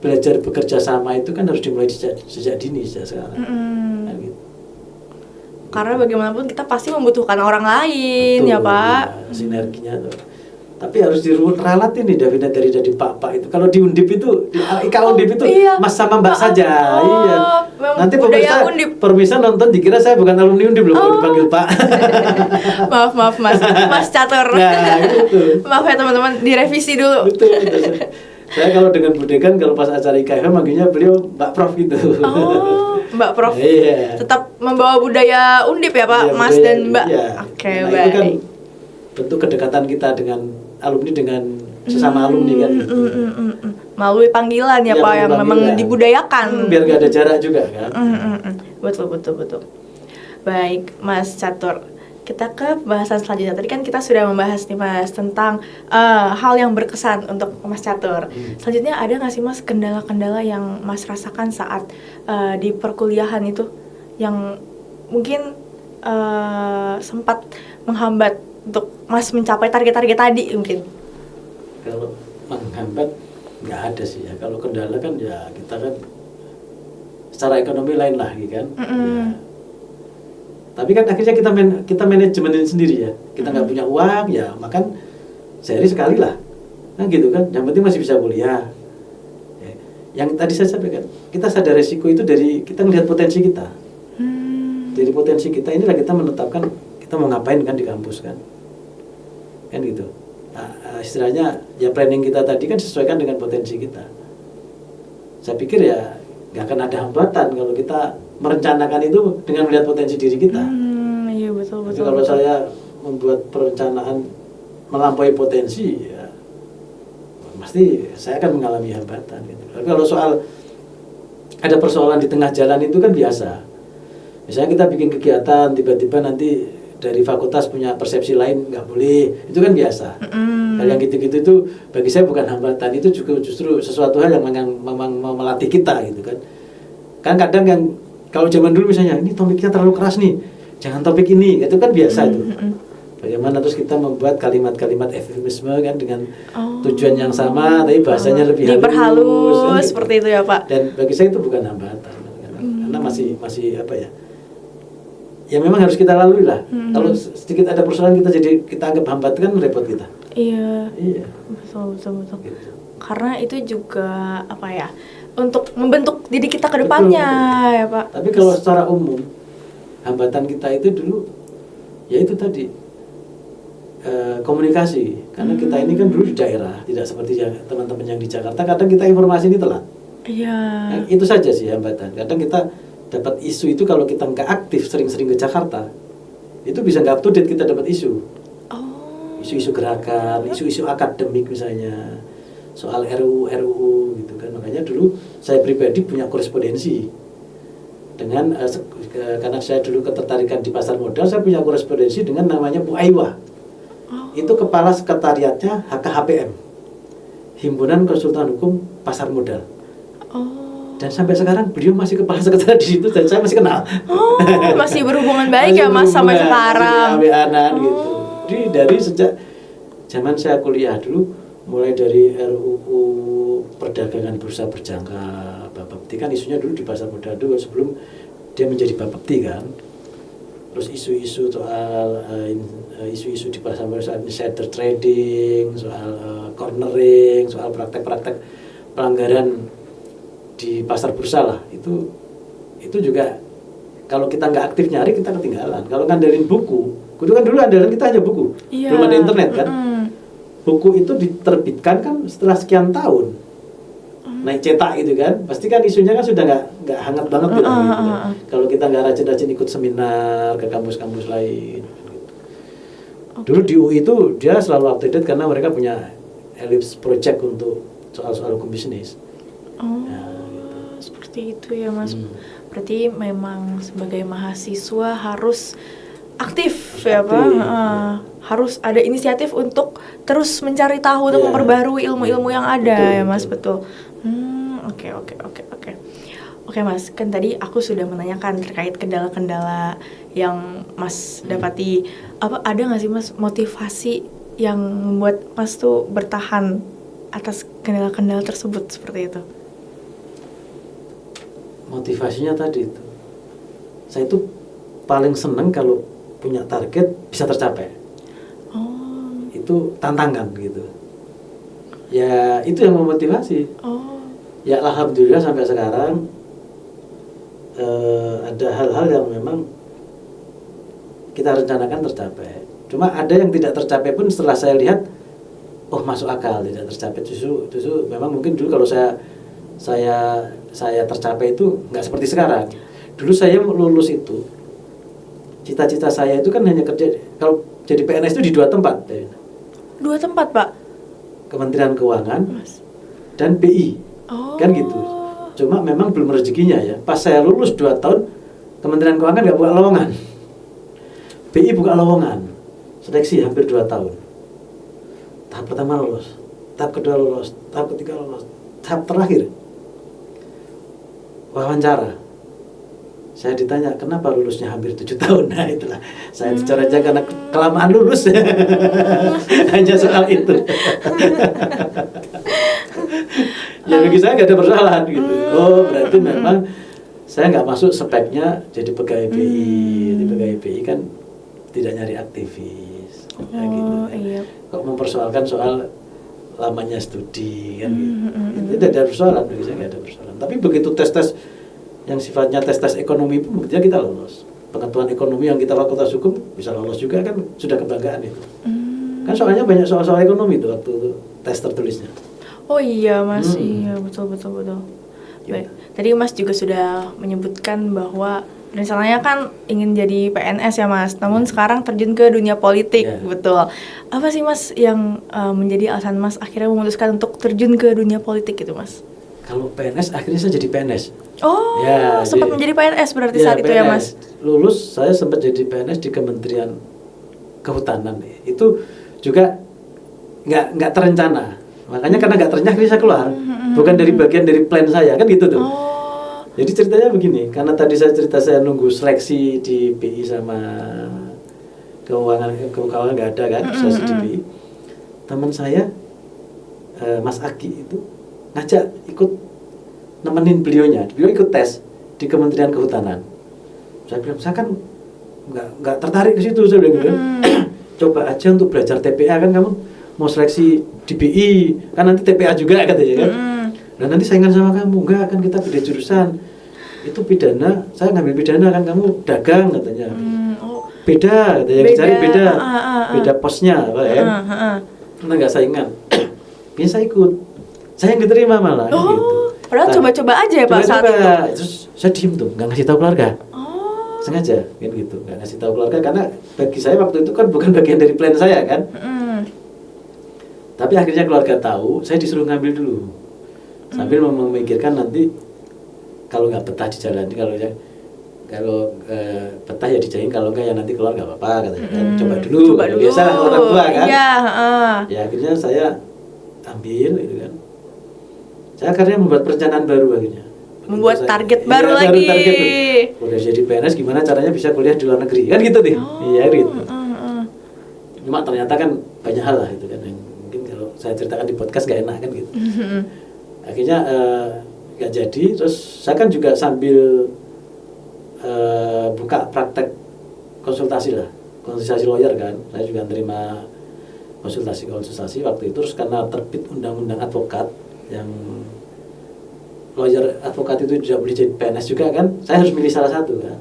belajar bekerja sama itu kan harus dimulai sejak dini, sejak sekarang. Kan gitu. Karena bagaimanapun kita pasti membutuhkan orang lain. Betul, Ya Pak. ya, sinerginya tuh. Tapi harus diralat ini Davina dari Pak itu. Kalau di Undip itu, di IK Undip itu iya. Mas sama Mbak saja. Oh, Iya. Nanti budaya Undip. pemirsa nonton dikira saya bukan alumni Undip loh kalau dipanggil Pak. maaf Mas Catur. Nah, gitu. Maaf ya teman-teman, direvisi dulu. Betul. Saya kalau dengan Bu Dekan kalau pas acara IKF manggilnya beliau Mbak Prof gitu. Oh, Mbak Prof. Iya. Tetap membawa budaya Undip ya Pak, Iya, Mas budaya, dan Mbak. iya. Oke, Nah, baik. itu kan bentuk kedekatan kita dengan alumni dengan sesama alumni kan. Melalui panggilan ya Iya, Pak, yang panggilan. memang dibudayakan. Biar gak ada jarak juga kan. Betul. Baik, Mas Catur. Kita ke bahasan selanjutnya. Tadi kan kita sudah membahas nih Mas tentang hal yang berkesan untuk Mas Catur. Selanjutnya ada nggak sih Mas kendala-kendala yang Mas rasakan saat di perkuliahan itu yang mungkin sempat menghambat untuk Mas mencapai target-target tadi mungkin? Kalau menghambat nggak ada sih ya. Kalau kendala kan ya kita kan secara ekonomi lain lah gitu kan. Ya. Tapi kan akhirnya kita manajemenin sendiri ya. Kita nggak punya uang ya, makan sehari sekali lah. Kan gitu kan. Yang penting masih bisa kuliah. Ya. Yang tadi saya sampaikan, kita sadar resiko itu dari kita melihat potensi kita. Dari potensi kita inilah kita menetapkan kita mau ngapain kan di kampus kan. Kan gitu. Istilahnya ya planning kita tadi kan sesuaikan dengan potensi kita. Saya pikir ya nggak akan ada hambatan kalau kita merencanakan itu dengan melihat potensi diri kita. Iya betul. Kalau saya membuat perencanaan melampaui potensi, ya pasti saya akan mengalami hambatan. Gitu. Tapi kalau soal ada persoalan di tengah jalan itu kan biasa. Misalnya kita bikin kegiatan, tiba-tiba nanti dari fakultas punya persepsi lain nggak boleh, itu kan biasa. Hal yang gitu-gitu itu bagi saya bukan hambatan, itu juga justru sesuatu hal yang memang melatih kita gitu kan. Kan kadang yang kalau zaman dulu misalnya ini topiknya terlalu keras nih, jangan topik ini, itu kan biasa itu. Bagaimana terus kita membuat kalimat-kalimat eufemisme kan dengan tujuan yang sama, tapi bahasanya lebih diperhalus kan, gitu. Seperti itu ya Pak. Dan bagi saya itu bukan hambatan, karena masih apa ya? Ya memang harus kita lalui lah. Kalau sedikit ada persoalan kita anggap hambatan kan repot kita. Iya. Betul. Gitu. Karena itu juga apa ya? Untuk membentuk diri kita ke depannya ya Pak. Tapi kalau secara umum hambatan kita itu dulu ya itu tadi komunikasi. Karena kita ini kan dulu di daerah, tidak seperti teman-teman yang di Jakarta. Kadang kita informasi ini telat. Iya. Nah, itu saja sih hambatan. Kadang kita dapat isu itu kalau kita nggak aktif sering-sering ke Jakarta, itu bisa nggak up to date kita dapat isu. Isu-isu gerakan, isu-isu akademik misalnya, soal RUU gitu kan. Makanya dulu saya pribadi punya korespondensi dengan karena saya dulu ketertarikan di pasar modal, saya punya korespondensi dengan namanya Bu Aiwa. Itu kepala sekretariatnya HKHPM, Himpunan Konsultan Hukum Pasar Modal. Dan sampai sekarang beliau masih kepala sekretariat di situ dan saya masih kenal. Masih berhubungan baik ya Mas sampai sekarang. Gitu. Jadi dari sejak zaman saya kuliah dulu, mulai dari RUU perdagangan bursa berjangka Bapepti kan isunya dulu di pasar modal dulu sebelum dia menjadi Bapepti kan. Terus isu-isu soal isu-isu di pasar modal soal insider trading, soal cornering, soal praktek-praktek pelanggaran di pasar bursa lah, itu juga kalau kita nggak aktif nyari kita ketinggalan. Kalau ngandelin buku, itu kan dulu andalan kita hanya buku, belum ada internet kan. Buku itu diterbitkan kan setelah sekian tahun, naik cetak gitu kan, pasti kan isunya kan sudah nggak hangat banget gitu. Kan. Kalau kita nggak rajin-rajin ikut seminar ke kampus-kampus lain. Dulu di UI itu dia selalu up to date karena mereka punya ellipse project untuk soal-soal hukum bisnis. Seperti itu ya Mas. Berarti memang sebagai mahasiswa harus aktif ya Pak. Harus ada inisiatif untuk terus mencari tahu untuk memperbarui ilmu-ilmu yang ada ya Mas. Betul. Oke. Oke Mas, kan tadi aku sudah menanyakan terkait kendala-kendala yang Mas dapati. Apa ada nggak sih Mas motivasi yang membuat Mas tuh bertahan atas kendala-kendala tersebut seperti itu? Motivasinya tadi itu, saya itu paling seneng kalau punya target bisa tercapai. Oh, Itu tantangan gitu. Ya itu yang memotivasi. oh, Ya alhamdulillah sampai sekarang ada hal-hal yang memang kita rencanakan tercapai. Cuma ada yang tidak tercapai pun setelah saya lihat, oh masuk akal tidak tercapai. Justru memang mungkin dulu kalau saya tercapai itu nggak seperti sekarang. Dulu saya lulus itu, cita-cita saya itu kan hanya kerja kalau jadi PNS itu di 2 tempat, 2 tempat Pak? Kementerian Keuangan Mas. dan BI, Oh. kan gitu. Cuma memang belum rezekinya ya. Pas saya lulus 2 tahun, Kementerian Keuangan nggak buka lowongan, BI buka lowongan, seleksi hampir 2 tahun. Tahap pertama lolos, tahap kedua lolos, tahap ketiga lolos, tahap terakhir wawancara. Saya ditanya kenapa lulusnya hampir 7 tahun. Nah itulah saya dicoret aja karena kelamaan lulus. Hanya soal itu. Ya bagi saya nggak ada persoalan gitu. Oh berarti memang saya nggak masuk speknya jadi pegawai BI. Jadi pegawai BI kan tidak nyari aktivis. Kayak gitu. Iya. Kok mempersoalkan soal lamanya studi kan gitu. Tidak ada persoalan, bagi saya nggak ada persoalan. Tapi begitu tes-tes yang sifatnya tes-tes ekonomi pun buktinya kita lolos. Pengetahuan ekonomi yang kita fakultas hukum bisa lolos juga kan, sudah kebanggaan itu. Kan soalnya banyak soal-soal ekonomi itu waktu itu tes tertulisnya. Oh iya Mas, iya betul. Baik, tadi Mas juga sudah menyebutkan bahwa rencananya kan ingin jadi PNS ya Mas, namun sekarang terjun ke dunia politik, betul. Apa sih Mas yang menjadi alasan Mas akhirnya memutuskan untuk terjun ke dunia politik itu Mas? Kalau PNS akhirnya saya jadi PNS. Oh, Ya, sempat menjadi PNS berarti saat itu ya Mas? Lulus saya sempat jadi PNS di Kementerian Kehutanan. Itu juga nggak terencana. Makanya karena nggak terencana saya keluar. Bukan dari bagian dari plan saya kan gitu tuh. Oh. Jadi ceritanya begini, karena tadi saya cerita saya nunggu seleksi di BI sama keuangan nggak ada kan, seleksi di BI. Teman saya Mas Aki itu ngajak ikut nemenin beliau ikut tes di Kementerian Kehutanan. Saya bilang saya kan nggak tertarik ke situ, saya bilang gitu. Coba aja untuk belajar TPA kan kamu mau seleksi di BI kan nanti TPA juga katanya kan. Dan nanti saingan sama kamu enggak kan kita beda jurusan. Itu pidana, saya ngambil pidana kan kamu dagang katanya. Beda katanya, cari beda posnya apa ya. Karena nggak saingan. Bisa ikut. Saya yang diterima malah gitu. Padahal coba-coba aja ya Pak saat itu. Terus saya diem tuh, nggak ngasih tahu keluarga. Sengaja kan gitu, nggak ngasih tahu keluarga karena bagi saya waktu itu kan bukan bagian dari plan saya kan. Tapi akhirnya keluarga tahu, saya disuruh ngambil dulu. Sambil memikirkan nanti kalau nggak betah dijalani, kalau betah ya dijahin, kalau enggak ya nanti keluar nggak apa-apa katanya kan. Coba dulu. Biasalah orang tua kan. Iya, Ya akhirnya saya ambil gitu kan. Saya akhirnya membuat perencanaan baru akhirnya. Membuat target baru lagi. Target tuh. Udah jadi PNS gimana caranya bisa kuliah di luar negeri kan gitu nih. Iya gitu. Cuma ternyata kan banyak hal lah itu kan yang mungkin kalau saya ceritakan di podcast gak enak kan gitu. Akhirnya gak jadi. Terus saya kan juga sambil buka praktek konsultasi lawyer kan. Saya juga terima konsultasi waktu itu. Terus karena terbit undang-undang advokat yang lawyer advokat itu tidak boleh jadi PNS juga kan, saya harus milih salah satu kan.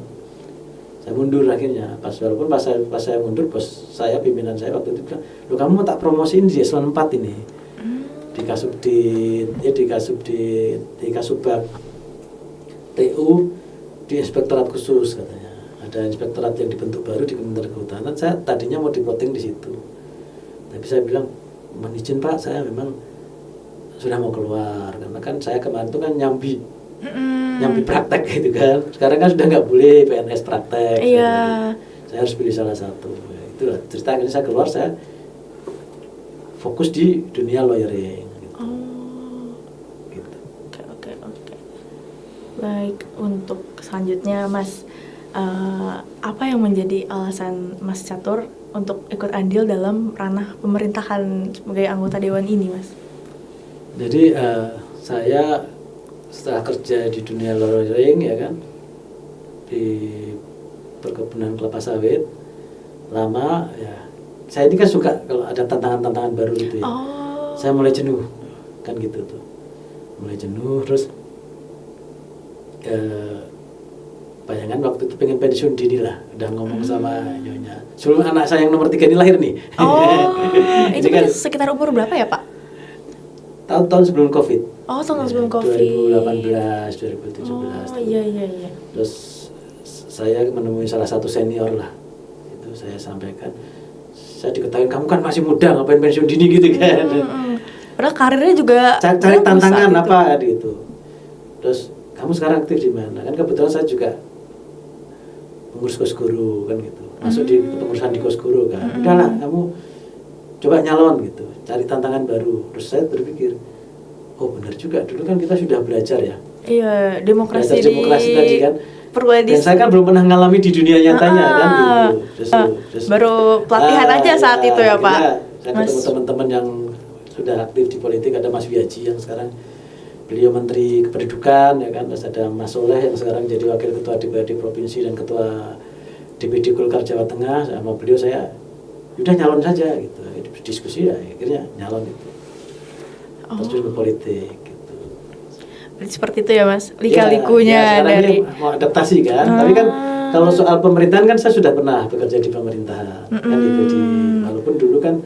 Saya mundur akhirnya. Walaupun pas saya mundur, bos saya, pimpinan saya waktu itu bilang, "Loh kamu mau tak promosiin di eselon 4 ini." Di Kasubag TU di inspektorat khusus katanya. Ada inspektorat yang dibentuk baru di Kementerian Kehutanan. Saya tadinya mau dipoting di situ. Tapi saya bilang, "Mohon izin Pak, saya memang sudah mau keluar karena kan saya kemarin itu kan nyambi praktek gitu kan. Sekarang kan sudah nggak boleh PNS praktek. Iya. Saya harus pilih salah satu." Itulah cerita akhirnya saya keluar, saya fokus di dunia lawyering. Gitu. Oke. Baik, untuk selanjutnya Mas, apa yang menjadi alasan Mas Catur untuk ikut andil dalam ranah pemerintahan sebagai anggota dewan ini, Mas? Jadi saya setelah kerja di dunia lawyering ya kan, di perkebunan kelapa sawit lama ya, saya ini kan suka kalau ada tantangan-tantangan baru gitu ya. Saya mulai jenuh kan gitu tuh, mulai jenuh terus bayangan waktu itu pengen pensiun dini lah, udah ngomong sama nyonya sebelum anak saya yang nomor 3 ini lahir nih. Itu kan sekitar umur berapa ya Pak? Tahun-tahun sebelum COVID. Tahun sebelum COVID. 2018, 2017. Iya. Terus saya menemui salah satu senior lah, itu saya sampaikan, saya diketahui kamu kan masih muda, ngapain pensiun dini gitu kan. Padahal karirnya juga cari tantangan gitu. Apa gitu. Terus kamu sekarang aktif di mana? Kan kebetulan saya juga pengurus Kosguru kan gitu, masuk di kepengurusan di Kosguru kan. Udahlah kamu coba nyalon gitu, cari tantangan baru. Terus saya berpikir, oh benar juga, dulu kan kita sudah belajar ya. Iya, demokrasi tadi kan. Dan saya kan belum pernah ngalami di dunia nyatanya kan gitu. Terus baru pelatihan aja saat itu ya Pak. Saya ketemu teman-teman yang sudah aktif di politik, ada Mas Wiaji yang sekarang beliau Menteri Kependudukan ya kan, terus ada Mas Soleh yang sekarang jadi Wakil Ketua DPRD Provinsi dan Ketua DPD Golkar Jawa Tengah. Sama beliau saya udah nyalon saja gitu, diskusi ya akhirnya nyalon itu, terus ke politik gitu. Berarti seperti itu ya Mas, lika-likunya dari mau adaptasi kan. Tapi kan kalau soal pemerintahan kan saya sudah pernah bekerja di pemerintahan kan itu walaupun dulu kan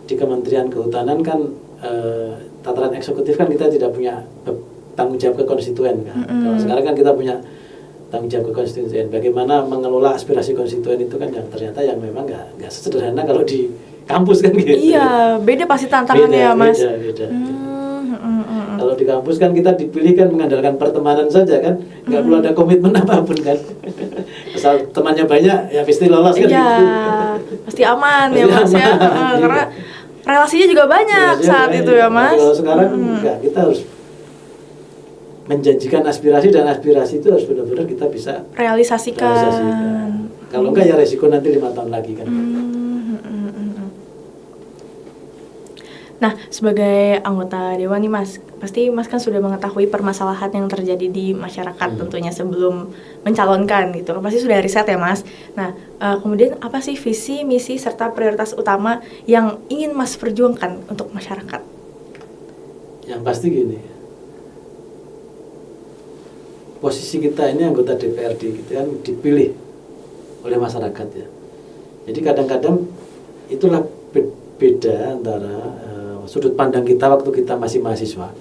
di Kementerian Kehutanan kan tataran eksekutif kan kita tidak punya tanggung jawab ke konstituen kan. Kalau sekarang kan kita punya tanggung jawab ke konstituen. Bagaimana mengelola aspirasi konstituen itu kan yang ternyata yang memang nggak sederhana kalau di kampus kan gitu. Iya, beda pasti tantangannya ya Mas. Beda. Kalau di kampus kan kita dipilih kan mengandalkan pertemanan saja kan, nggak perlu ada komitmen apapun kan. Asal temannya banyak ya pasti lolos kan gitu. Pasti aman ya Mas ya. Karena relasinya juga banyak saat itu ya Mas. Kalau sekarang enggak, kita harus menjanjikan aspirasi dan aspirasi itu harus benar-benar kita bisa realisasikan. Kalau enggak ya resiko nanti 5 tahun lagi kan. Nah, sebagai anggota dewan nih Mas, pasti Mas kan sudah mengetahui permasalahan yang terjadi di masyarakat tentunya sebelum mencalonkan gitu. Pasti sudah riset ya Mas. Nah, kemudian apa sih visi, misi, serta prioritas utama yang ingin Mas perjuangkan untuk masyarakat? Yang pasti gini, posisi kita ini anggota DPRD gitu kan dipilih oleh masyarakat ya. Jadi kadang-kadang itulah beda antara sudut pandang kita waktu kita masih mahasiswa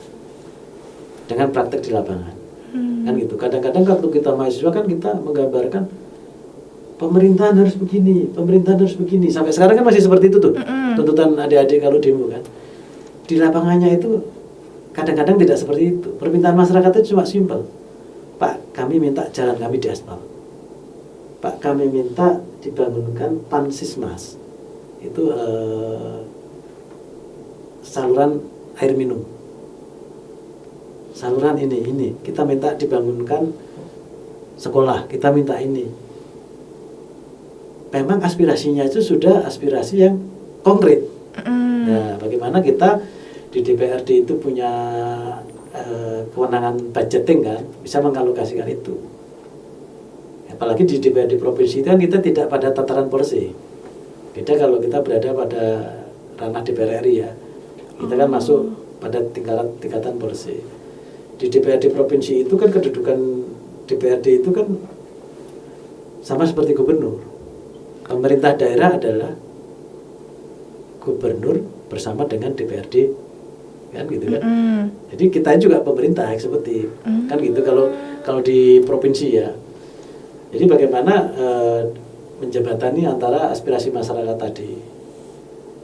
dengan praktek di lapangan kan gitu. Kadang-kadang waktu kita mahasiswa kan kita menggambarkan pemerintahan harus begini sampai sekarang kan masih seperti itu tuh tuntutan adik-adik kalau demo kan. Di lapangannya itu kadang-kadang tidak seperti itu. Permintaan masyarakat itu cuma simpel, Pak kami minta jalan kami diaspal, Pak kami minta dibangunkan Pansismas itu saluran air minum, saluran ini kita minta dibangunkan sekolah, kita minta ini. Memang aspirasinya itu sudah aspirasi yang konkret. Nah, bagaimana kita di DPRD itu punya kewenangan budgeting kan, bisa mengalokasikan itu. Apalagi di DPRD provinsi itu kan kita tidak pada tataran polisi. Beda kalau kita berada pada ranah DPR RI ya. Kita kan masuk pada tingkatan polisi. Di DPRD provinsi itu kan kedudukan DPRD itu kan sama seperti gubernur. Pemerintah daerah adalah gubernur bersama dengan DPRD kan gitu kan. Jadi kita juga pemerintah eksekutif kan gitu kalau di provinsi ya. Jadi bagaimana menjembatani antara aspirasi masyarakat tadi.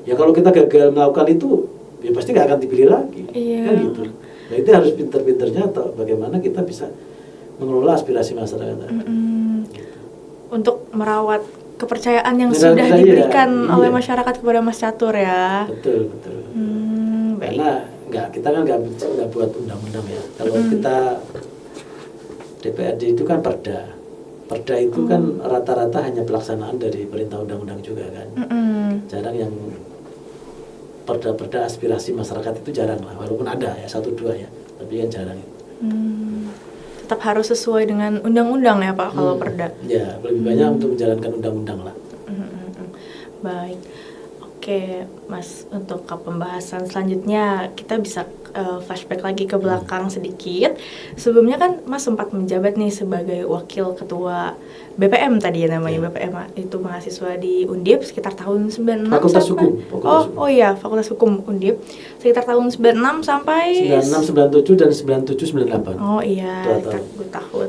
Ya kalau kita gagal melakukan itu ya pasti nggak akan dipilih lagi kan gitu. Nah itu harus pinter-pinternya atau bagaimana kita bisa mengelola aspirasi masyarakat tadi gitu. Untuk merawat kepercayaan yang sudah diberikan oleh masyarakat kepada Mas Catur ya. Betul. Karena kita kan nggak buat undang-undang ya. Kalau kita DPRD itu kan perda. Perda itu kan rata-rata hanya pelaksanaan dari perintah undang-undang juga kan. Jarang yang perda-perda aspirasi masyarakat itu jarang lah, walaupun ada ya 1-2 ya, tapi kan jarang itu. Tetap harus sesuai dengan undang-undang ya Pak kalau perda. Ya, lebih banyak untuk menjalankan undang-undang lah. Baik. Oke, Mas, untuk ke pembahasan selanjutnya kita bisa flashback lagi ke belakang sedikit. Sebelumnya kan Mas sempat menjabat nih sebagai wakil ketua BPM tadi ya namanya. BPM itu mahasiswa di Undip sekitar tahun 96 Fakultas sampai Hukum. Oh iya, Fakultas Hukum Undip sekitar tahun 96 sampai 96, 97 dan 97 98. Oh iya, 2 tahun.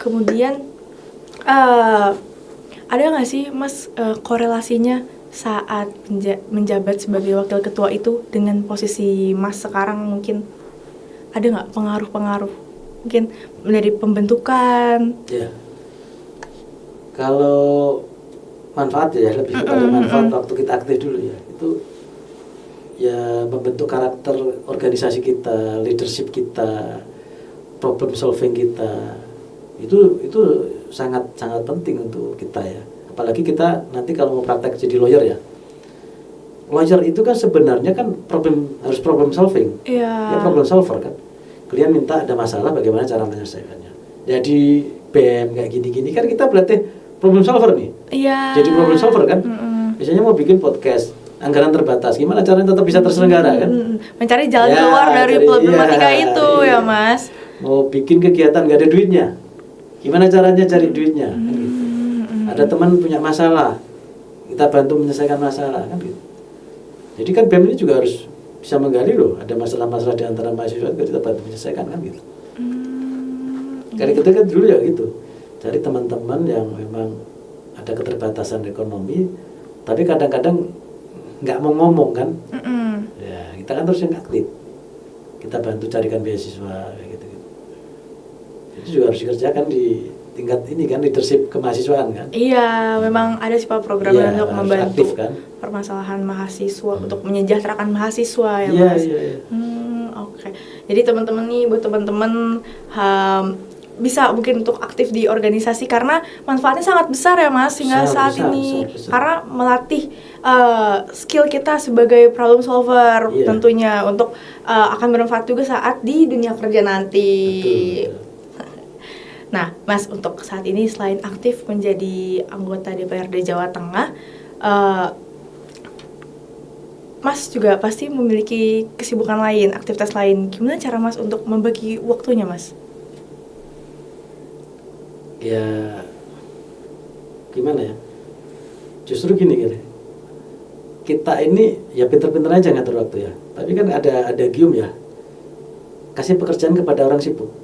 Kemudian ada nggak sih Mas korelasinya saat menjabat sebagai wakil ketua itu dengan posisi Mas sekarang, mungkin ada nggak pengaruh-pengaruh mungkin dari pembentukan? Ya, kalau manfaat ya lebih kepada manfaat waktu kita aktif dulu ya, itu ya membentuk karakter organisasi kita, leadership kita, problem solving kita, itu sangat penting untuk kita ya. Apalagi kita nanti kalau mau praktek jadi lawyer ya. Lawyer itu kan sebenarnya kan harus problem solving. Iya. Ya problem solver kan. Kalian minta ada masalah, bagaimana cara menyelesaikannya. Jadi BEM kayak gini-gini kan kita berarti problem solver nih. Iya. Jadi problem solver kan. Biasanya mau bikin podcast, anggaran terbatas, gimana caranya tetap bisa terselenggara kan. Mencari jalan keluar dari problematika itu ya Mas. Mau bikin kegiatan nggak ada duitnya, gimana caranya cari duitnya kan gitu. Ada teman punya masalah, kita bantu menyelesaikan masalah kan gitu. Jadi kan BEM ini juga harus bisa menggali loh, ada masalah-masalah di antara mahasiswa kita bantu menyelesaikan kan gitu. Karena kita kan dulu ya gitu, cari teman-teman yang memang ada keterbatasan ekonomi, tapi kadang-kadang nggak mau ngomong kan. Ya kita kan terus yang aktif, kita bantu carikan beasiswa kayak gitu. Itu juga harus dikerjakan di tingkat ini kan, leadership kemahasiswaan kan. Iya, memang ada sih Pak programnya untuk membantu aktif, kan? Permasalahan mahasiswa, untuk menyejahterakan mahasiswa ya Mas. Iya. Oke. Jadi teman-teman nih, buat teman-teman bisa mungkin untuk aktif di organisasi karena manfaatnya sangat besar ya Mas hingga saat ini. Karena melatih skill kita sebagai problem solver tentunya untuk akan bermanfaat juga saat di dunia kerja nanti. Betul. Nah, Mas, untuk saat ini selain aktif menjadi anggota DPRD Jawa Tengah, Mas juga pasti memiliki kesibukan lain, aktivitas lain. Gimana cara Mas untuk membagi waktunya, Mas? Ya, gimana ya? Justru gini. Kita ini ya pinter-pinter aja ngatur waktu ya. Tapi kan ada gium ya. Kasih pekerjaan kepada orang sibuk.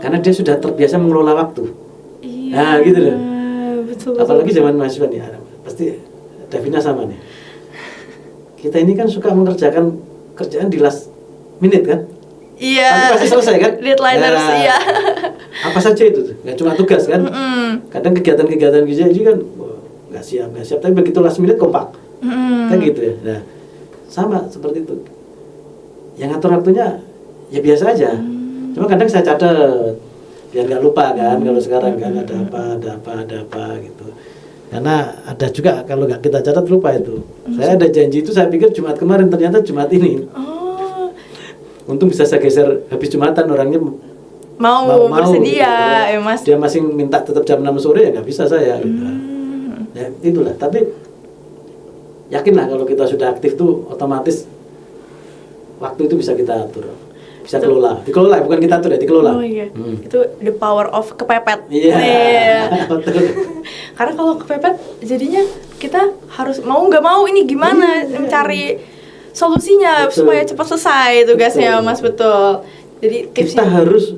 Karena dia sudah terbiasa mengelola waktu. Iya. Nah, gitu loh. Betul. Apalagi zaman mahasiswa nih, pasti Davina sama nih. Kita ini kan suka mengerjakan kerjaan di last minute kan? Iya. Tapi pasti selesai kan? Deadliners, iya. Apa saja itu tuh? Nggak cuma tugas kan? Kadang kegiatan-kegiatan kerja ini kan nggak siap. Tapi begitu last minute kompak. Kan gitu ya. Nah, sama seperti itu. Yang ngatur waktunya ya biasa aja. Cuma kadang saya catat biar nggak lupa kan, kalau sekarang kan ada apa gitu. Karena ada juga kalau nggak kita catat lupa itu. Saya ada janji itu, saya pikir Jumat kemarin, ternyata Jumat ini. Untung bisa saya geser habis Jumatan, orangnya mau bersedia gitu. ya Mas. Dia masih minta tetap jam 6 sore ya nggak bisa saya gitu. Ya itulah, tapi yakinlah kalau kita sudah aktif tuh otomatis waktu itu bisa kita atur. Bisa dikelola, bukan kita atur ya, dikelola. Oh iya, itu the power of kepepet. Iya, betul. Karena kalau kepepet, jadinya kita harus mau nggak mau ini gimana mencari solusinya supaya cepat selesai tugasnya, Mas, betul. Jadi kita harus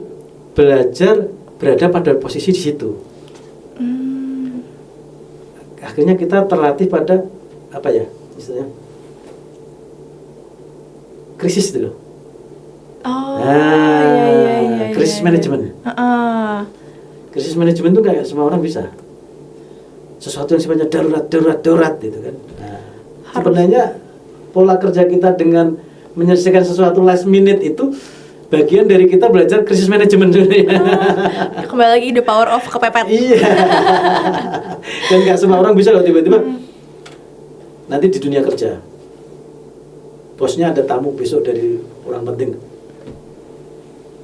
belajar berada pada posisi di situ. Akhirnya kita terlatih pada apa ya, istilahnya krisis dulu. Krisis manajemen. Krisis manajemen itu kayak semua orang bisa. Sesuatu yang sifatnya darurat gitu kan. Nah, sebenarnya pola kerja kita dengan menyelesaikan sesuatu last minute itu bagian dari kita belajar krisis manajemen sebenarnya. Kembali lagi the power of kepepet. Iya. Dan nggak semua orang bisa loh tiba-tiba nanti di dunia kerja. Bosnya ada tamu besok dari orang penting.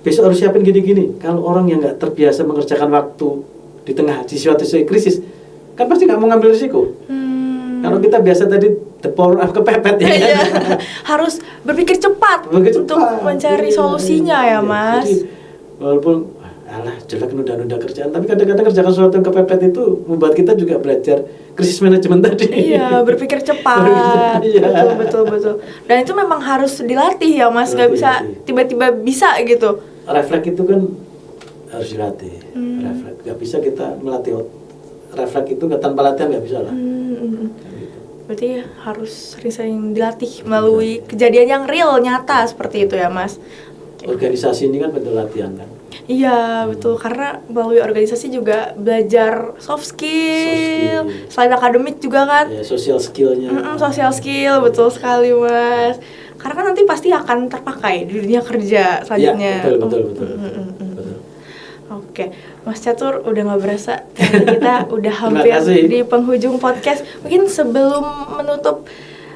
Besok harus siapin gini-gini. Kalau orang yang nggak terbiasa mengerjakan waktu di tengah di suatu krisis, kan pasti nggak mau ngambil risiko. Kalau kita biasa tadi the power of kepepet ya. Iya. Harus berpikir cepat untuk mencari solusinya ya, Mas. Jadi, walaupun alah jelek nunda-nunda kerjaan, tapi kadang-kadang kerjakan sesuatu yang kepepet itu membuat kita juga belajar krisis manajemen tadi. Iya, berpikir cepat. Iya. Betul. Dan itu memang harus dilatih ya, Mas. Gak bisa tiba-tiba bisa gitu. Refleks itu kan harus dilatih. Refleks, gak bisa kita melatih refleks itu tanpa latihan gak bisa lah. Berarti harus sering-sering dilatih melalui kejadian yang real, nyata seperti itu ya, Mas. Organisasi ini kan betul latihan kan. Iya, betul. Karena melalui organisasi juga belajar soft skill. Selain akademik juga kan. Ya, social skillnya. Social skill, betul sekali, Mas. Karena kan nanti pasti akan terpakai di dunia kerja selanjutnya. Ya, betul. Oke, Mas Catur udah gak berasa kita udah hampir di penghujung podcast. Mungkin sebelum menutup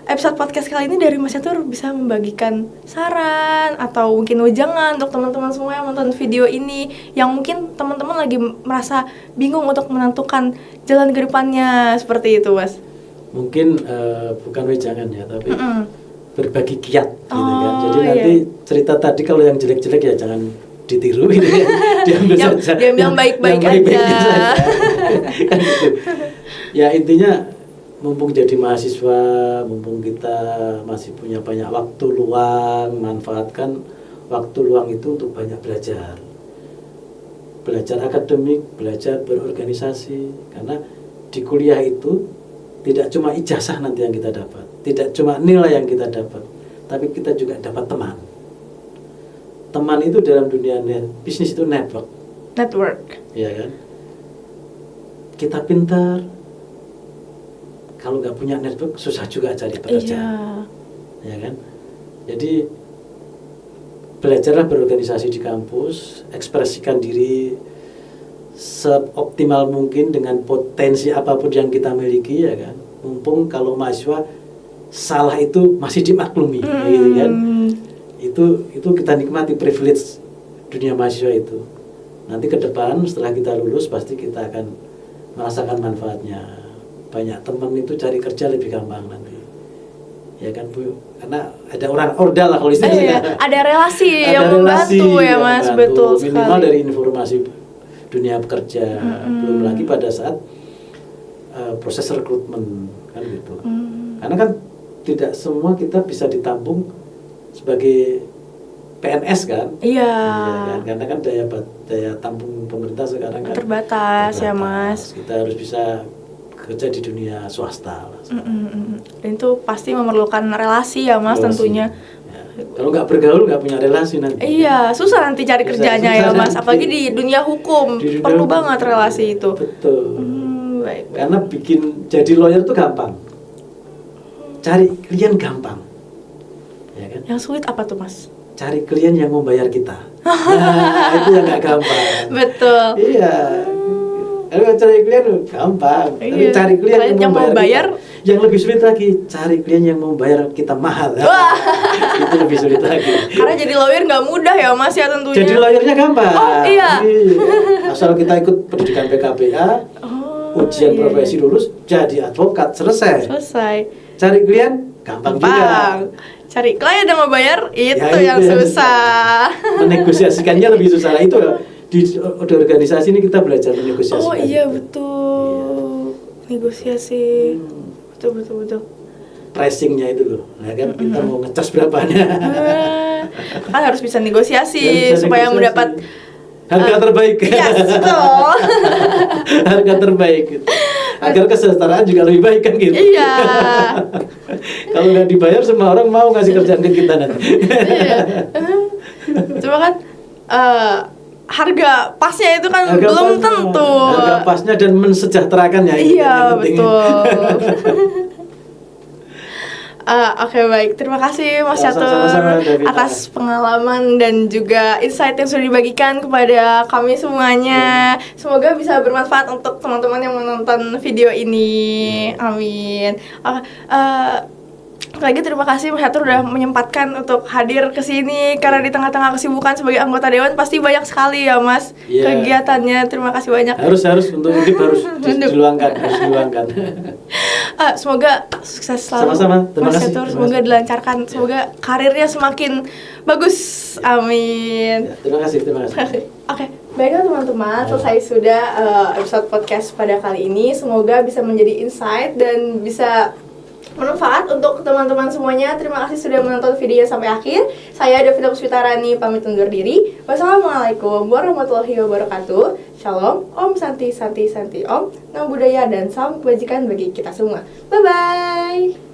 episode podcast kali ini dari Mas Catur bisa membagikan saran atau mungkin wejangan untuk teman-teman semua yang nonton video ini, yang mungkin teman-teman lagi merasa bingung untuk menentukan jalan ke depannya, seperti itu, Mas. Mungkin bukan wejangan ya, tapi berbagi kiat gitu kan. Jadi iya. nanti cerita tadi kalau yang jelek-jelek ya jangan ditiru gitu ya. Diambil saja. Dia bilang baik-baik aja. Kan gitu. Ya intinya mumpung jadi mahasiswa, mumpung kita masih punya banyak waktu luang, manfaatkan waktu luang itu untuk banyak belajar. Belajar akademik, belajar berorganisasi. Karena di kuliah itu tidak cuma ijazah nanti yang kita dapat, tidak cuma nilai yang kita dapat, tapi kita juga dapat teman. Teman itu dalam dunia bisnis itu network. Iya kan? Kita pintar, kalau nggak punya network susah juga cari pekerjaan. Ya kan? Jadi belajarlah berorganisasi di kampus, ekspresikan diri seoptimal mungkin dengan potensi apapun yang kita miliki, ya kan. Mumpung kalau mahasiswa salah itu masih dimaklumi, gitu kan. Itu kita nikmati privilege dunia mahasiswa itu. Nanti ke depan setelah kita lulus pasti kita akan merasakan manfaatnya. Banyak teman itu cari kerja lebih gampang nanti, ya kan Bu, karena ada orang ordal lah kalau istilahnya. Ada relasi yang membantu ya, Mas. Betul sekali. Minimal dari informasi dunia pekerja, belum lagi pada saat proses rekrutmen kan gitu. Karena kan tidak semua kita bisa ditampung sebagai PNS kan. Iya kan? Karena kan daya tampung pemerintah sekarang kan terbatas ya, Mas. Kita harus bisa kerja di dunia swasta lah. Dan itu pasti memerlukan relasi ya, Mas, tentunya. Ya. Kalau nggak bergaul nggak punya relasi nanti. Iya, susah nanti cari kerjanya ya, Mas. Apalagi di dunia hukum, perlu banget relasi itu. Betul. Baik. Karena bikin jadi lawyer itu gampang, cari klien gampang, ya kan? Yang sulit apa tuh, Mas? Cari klien yang mau bayar kita. Nah, itu yang nggak gampang. Betul. Iya. Kalau cari klien gampang, tapi cari klien yang mau bayar kita, yang lebih sulit lagi, cari klien yang mau bayar kita mahal. Itu lebih sulit lagi. Karena jadi lawyer nggak mudah ya, Mas, ya tentunya. Jadi lawyernya gampang. Oh iya. Asal kita ikut pendidikan PKBA, ujian profesi lulus, jadi advokat, selesai. Cari klien gampang juga. Cari klien yang mau bayar itu yang susah. Menegosiasikannya lebih susah. Itu di organisasi ini kita belajar menegosiasi. Oh iya, betul. Negosiasi. Betul. Pricingnya itu loh, ya kan, kita mau ngecas berapanya. Kan harus bisa negosiasi supaya mendapat harga terbaik. Yes, betul. Harga terbaik. Agar kesetaraan juga lebih baik kan gitu. Iya. Kalau nggak dibayar semua orang mau ngasih kerjaan ke kita nanti. Iya. Cuma kan harga pasnya itu kan belum tentu. Harga pasnya dan mensejahterakan ya. Iya, betul. Oke, baik. Terima kasih Mas Catur Sama-sama, Davina. atas pengalaman dan juga insight yang sudah dibagikan kepada kami semuanya. Semoga bisa bermanfaat untuk teman-teman yang menonton video ini. Amin. Lagi terima kasih Mas Catur udah menyempatkan untuk hadir ke sini karena di tengah-tengah kesibukan sebagai anggota dewan pasti banyak sekali ya Mas kegiatannya. Terima kasih banyak. Harus untuk hidup harus diluangkan. Semoga sukses selalu. Sama-sama. Terima Mas kasih. Catur, semoga dilancarkan. Semoga karirnya semakin bagus. Amin. Terima kasih. Oke, baiklah teman-teman, selesai sudah episode podcast pada kali ini. Semoga bisa menjadi insight dan bisa bermanfaat untuk teman-teman semuanya. Terima kasih sudah menonton videonya sampai akhir. Saya Davina Puspitarani pamit undur diri. Wassalamualaikum warahmatullahi wabarakatuh. Shalom, Om Santi Santi Santi Om. Namo Buddhaya dan salam kebajikan bagi kita semua. Bye bye.